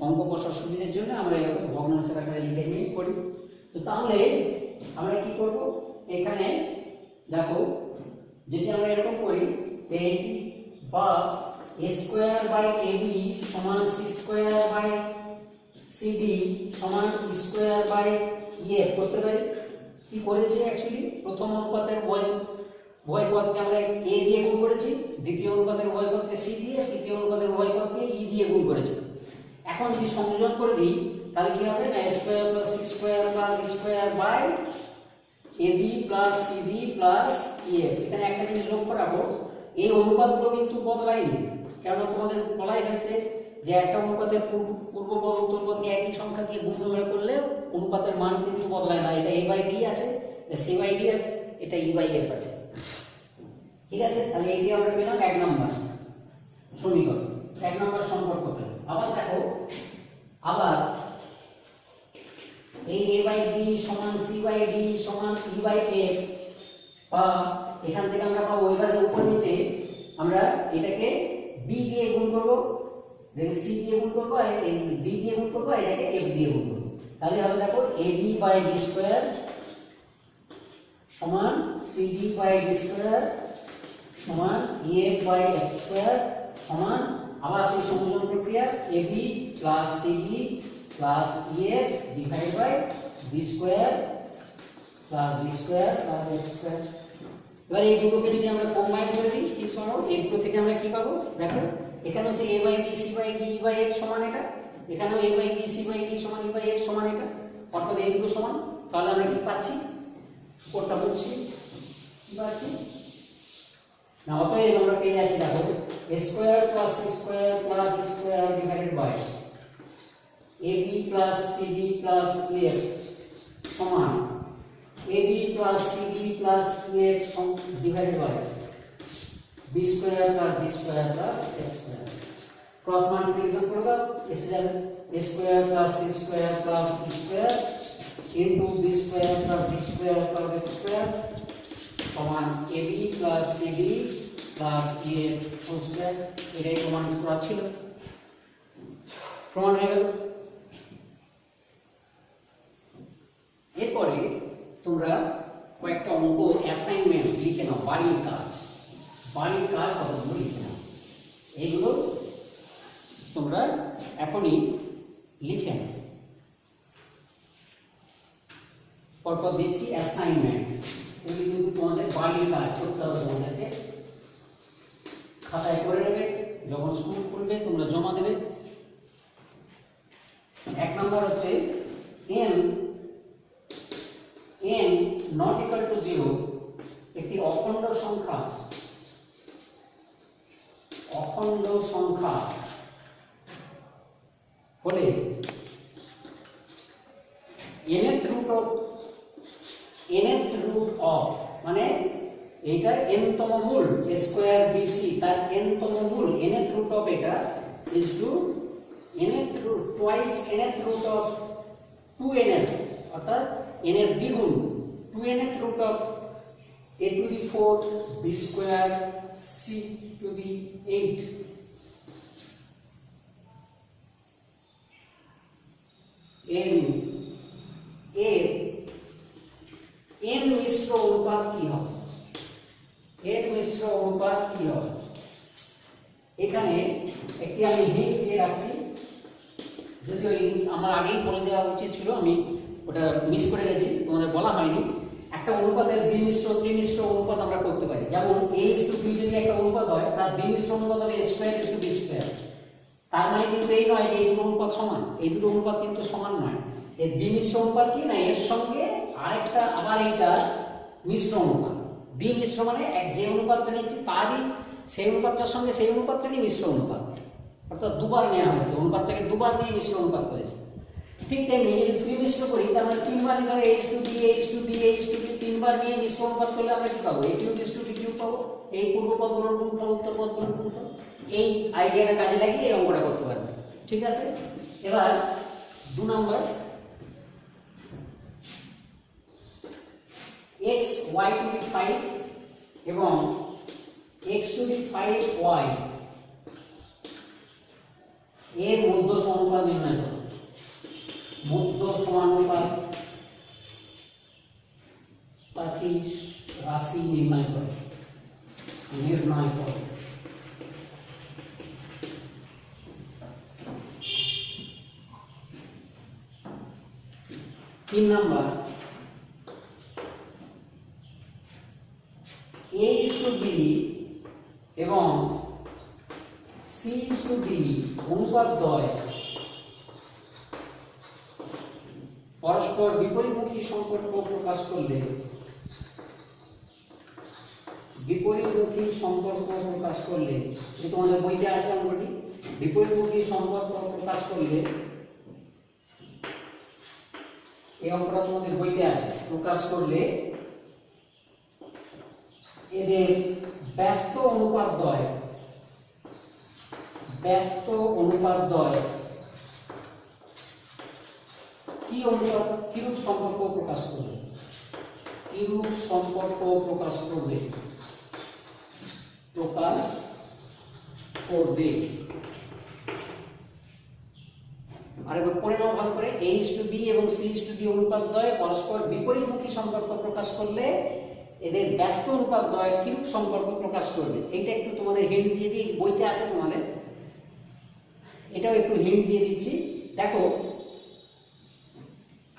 অঙ্ক কষার সুবিধার জন্য আমরা এরকম ভগ্নাংশের আকারে লিখে নিয়ে করি। তো তাহলে আমরা কি করব, এখানে দেখো যদি আমরা এরকম করি যে বা a স্কয়ার বাই ab সমান c স্কয়ার বাই cd সমান e স্কয়ার বাই ef করতে পারি। কি করেছি অ্যাকচুয়ালি, প্রথম অনুপাতের উভয় পদকে আমরা a দিয়ে গুণ করেছি, দ্বিতীয় অনুপাতের উভয় পদকে c দিয়ে, তৃতীয় অনুপাতের উভয় পদকে e দিয়ে গুণ করেছি। এখন যদি সংযোজন করে দিই তাহলে কি হবে না a square plus c square plus e square by ab plus cd plus ef। এখানে একটা জিনিস লক্ষ্য রাখো, এই অনুপাতগুলো কিন্তু বদলায়নি, কারণ তোমাদের বলাই হয়েছে যে একটা অনুপাতের পূর্বপদ উত্তরপদকে একই সংখ্যাকে গুণ করলে অনুপাতের মান কিন্তু বদলায় না। এটা a বাই d আছে, এটা c বাই d আছে, এটা e বাই f আছে। ঠিক আছে? তাহলে এটি আমরা পেলাম এক নম্বর সমীকরণ, এক নম্বর সম্পর্ক পেলাম। আবার দেখো, আবার এই a বাই b সমান c বাই d সমান e বাই f, বা এখান থেকে আমরা পাবো এবারে উপর নিচে আমরা এটাকে b দিয়ে গুণ করব, দেখো c দিয়ে গুণ করব, আর b দিয়ে গুণ করব, আর এটাকে f দিয়ে গুণ করব। তাহলে হবে দেখো ab বাই d স্কয়ার সমান cd বাই d স্কয়ার সমান ef বাই f স্কয়ার সমান আবার সেই সংযোজন প্রক্রিয়া ab plus cd plus ef divide by b square plus b square plus f square. এবার এই দুটোকে যদি আমরা কম্বাইন করে দিই কি পাবো, এই দুটো থেকে আমরা কি পাবো দেখো, এখানেও সেই a by d c by d e by f সমান এটা, এখানেও a by d c by d সমান e বাই f সমান এটা, অর্থাৎ এই দুটো সমান। তাহলে আমরা কি পাচ্ছি, কোডটা বুঝছি কি পাচ্ছি না, অতএব আমরা পেয়ে যাচ্ছি দেখো a square plus c square plus e square divided by ab plus cd plus ef সমান ab plus cd plus ef divided by b square plus d square plus f square. Cross multiplication করে দাও, এসে যাবে a square plus c square plus e square into B square plus B square plus X square সমান AB plus CB plus B এর whole square. এটাই প্রমাণ করা ছিল, প্রমাণ হয়ে গেল। এরপরে তোমরা কয়েকটা অঙ্ক অ্যাসাইনমেন্ট লিখে নাও, বাড়ির কাজ কতগুলো লিখে নাও। এইগুলো তোমরা এখনই লিখে নাও। পরপর দিচ্ছি অ্যাসাইনমেন্ট, এগুলি কিন্তু তোমাদের বাড়ির কাজ করতে হবে, তোমাদেরকে খাতায় করে নেবে, যখন স্কুল খুলবে তোমরা জমা দেবে। 1 নম্বর হচ্ছে n not equal to 0 একটি অখণ্ড সংখ্যা হলে nth root of মানে এইটা n-তম মূল স্কয়ার bc তার n-তম মূল nth root of এটা is to nth root twice nth root of 2nth অর্থাৎ n এর দ্বিগুণ 2nth root of a to the 4 b square c to the 8 n মিশ্র অনুপাত কি হবে? এখানে একটি আমি হিন্ট দিয়ে রাখছি, যদিও আমার আগেই বলে দেওয়া উচিত ছিল, আমি ওটা মিস করে গেছি, তোমাদের বলা হয়নি। একটা অনুপাতের দ্বিমিশ্র ত্রিমিশ্র অনুপাত আমরা করতে পারি। যেমন a:b যদি একটা অনুপাত হয়, তার দ্বিমিশ্র অনুপাত হবে a²:b²। তার মানে কিন্তু এই নয় যে এই দুটো অনুপাত সমান, এই দুটো অনুপাত কিন্তু সমান নয়। এর দ্বিমিশ্র অনুপাত কি না, এর সঙ্গে আরেকটা আবার এইটা মিশ্র অনুপাত। দ্বিমিশ্র মানে যে অনুপাতটা নিচ্ছি তারই সেই অনুপাতটার সঙ্গে সেই অনুপাতটারই মিশ্র অনুপাত, অর্থাৎ দুবার নেওয়া হয়েছে, অনুপাতটাকে দুবার নিয়ে মিশ্র অনুপাত করেছে। ঠিক তেমনি যদি ত্রিমিশ্র করি, তার মানে তিনবার নিতে হবে h2b তিনবার নিয়ে মিশ্র অনুপাত করলে আমরা কি পাবো? a³ পাবো। এই পূর্বপদ গুণন গুণফল, উত্তরপদ গুণন গুণফল, এই আইডিয়াটা কাজে লাগিয়ে এই অঙ্কটা করতে পারবে। ঠিক আছে, এবার 2 নম্বর x y⁵ এবং x⁵y এর মধ্য সমানুপাত নির্ণয় করো। মধ্য সমানুপাত রাশি নির্ণয় করো। 3 নম্বর a:b এবং c:b অনুপাতদ্বয় পরস্পর বিপরীতমুখী সম্পর্ক প্রকাশ করলে যে তোমাদের বইতে আছে অঙ্কটি, বিপরীতমুখী সম্পর্ক প্রকাশ করলে, এই অঙ্কটা তোমাদের বইতে আছে, প্রকাশ করলে এদের ব্যস্ত অনুপাতদ্বয় কিরূপ সম্পর্ক প্রকাশ করবে? আরেকবার পড়ে নাও ভালো করে। a:b এবং c:b অনুপাতদ্বয় পরস্পর বিপরীতমুখী সম্পর্ক প্রকাশ করলে এদের ব্যস্ত অনুপাতদ্বয় কিরূপ সম্পর্ক প্রকাশ করবে? এইটা একটু তোমাদের হিন্ট দিয়ে দিই, বইতে আছে তোমাদের, এটাও একটু হিন্ট দিয়ে দিচ্ছি। দেখো,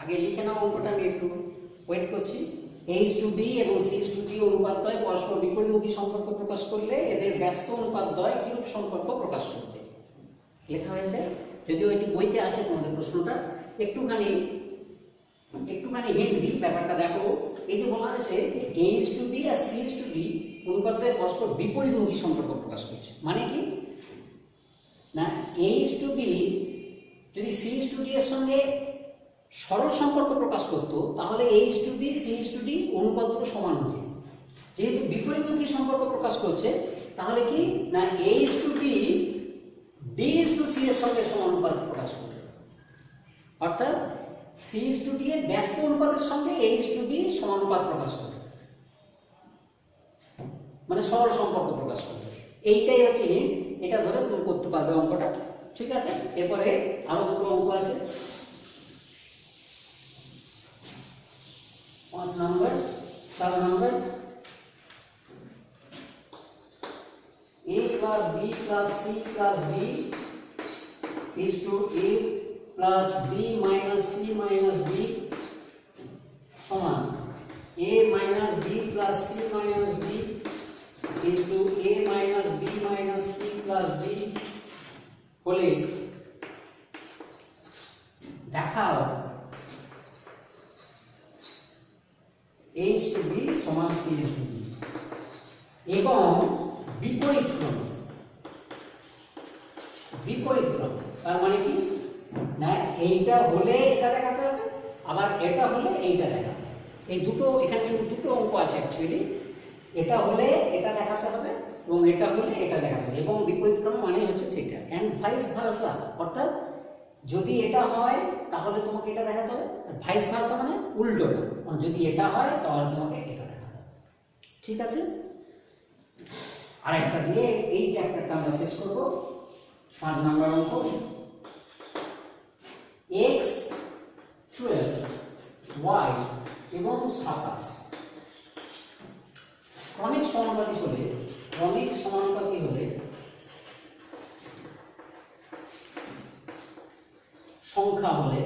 আগে লিখে নাও অঙ্কটা, আমি একটু ওয়েট করছি। a:b এবং c:b অনুপাতদ্বয় পরস্পর বিপরীতমুখী সম্পর্ক প্রকাশ করলে এদের ব্যস্ত অনুপাতদ্বয় কিরূপ সম্পর্ক প্রকাশ করবে? লেখা হয়েছে, যদিও এটি বইতে আছে তোমাদের প্রশ্নটা, একটুখানি হিন্ট দিই ব্যাপারটা। দেখো, এই যে বলা হয়েছে যে a:b আর c:b অনুপাতদ্বয় পরস্পর বিপরীতমুখী সম্পর্ক প্রকাশ করছে, মানে কি না, a:b যদি c:d এর সঙ্গে সরল সম্পর্ক প্রকাশ করত, তাহলে a:b c:d অনুপাত দুটো সমান হতো। যেহেতু বিপরীতমুখী সম্পর্ক প্রকাশ করছে, তাহলে কি না, a:b d:c এর সঙ্গে সমানুপাত প্রকাশ করবে। অর্থাৎ C/D এর ব্যস্ত অনুপাতের সঙ্গে H/D সমানুপাত প্রকাশ করে, মানে সরল সম্পর্ক প্রকাশ করে। এইটাই হচ্ছে, এটা ধরে তুমি করতে পারবে অঙ্কটা, ঠিক আছে। এরপরে আরো দুটো অঙ্ক আছে, 5 নম্বর 4 নম্বর, a plus b plus c plus d is to a plus b minus c minus d সমান a minus b plus c minus d is to a minus b minus c plus d হলে দেখাও H/D সমান C/D এবং বিপরীত ক্রমে, বিপরীত ক্রমে তার মানে কি না, এইটা হলে এটা দেখাতে হবে, আবার এটা হলে এইটা দেখাতে হবে। এই দুটো, এখানে কিন্তু দুটো অঙ্ক আছে অ্যাকচুয়ালি, এটা হলে এটা দেখাতে হবে এবং এটা হলে এটা দেখাতে হবে, এবং বিপরীত ক্রমে মানে হচ্ছে সেটা, অ্যান্ড ভাইস ভার্সা, অর্থাৎ যদি এটা হয় তাহলে তোমাকে এটা দেখাতে হবে, আর ভাইস ভার্সা মানে উল্টোটা, মানে যদি এটা হয় তাহলে তোমাকে এটা দেখাতে হবে, ঠিক আছে। আরেকটা দিয়ে এই চ্যাপ্টারটা আমরা শেষ করব। 5 নম্বর অঙ্ক, x 12 y এবং 27 ক্রমিক সমানুপাতি হলে, ক্রমিক সমানুপাতি হলে সংখ্যা হলে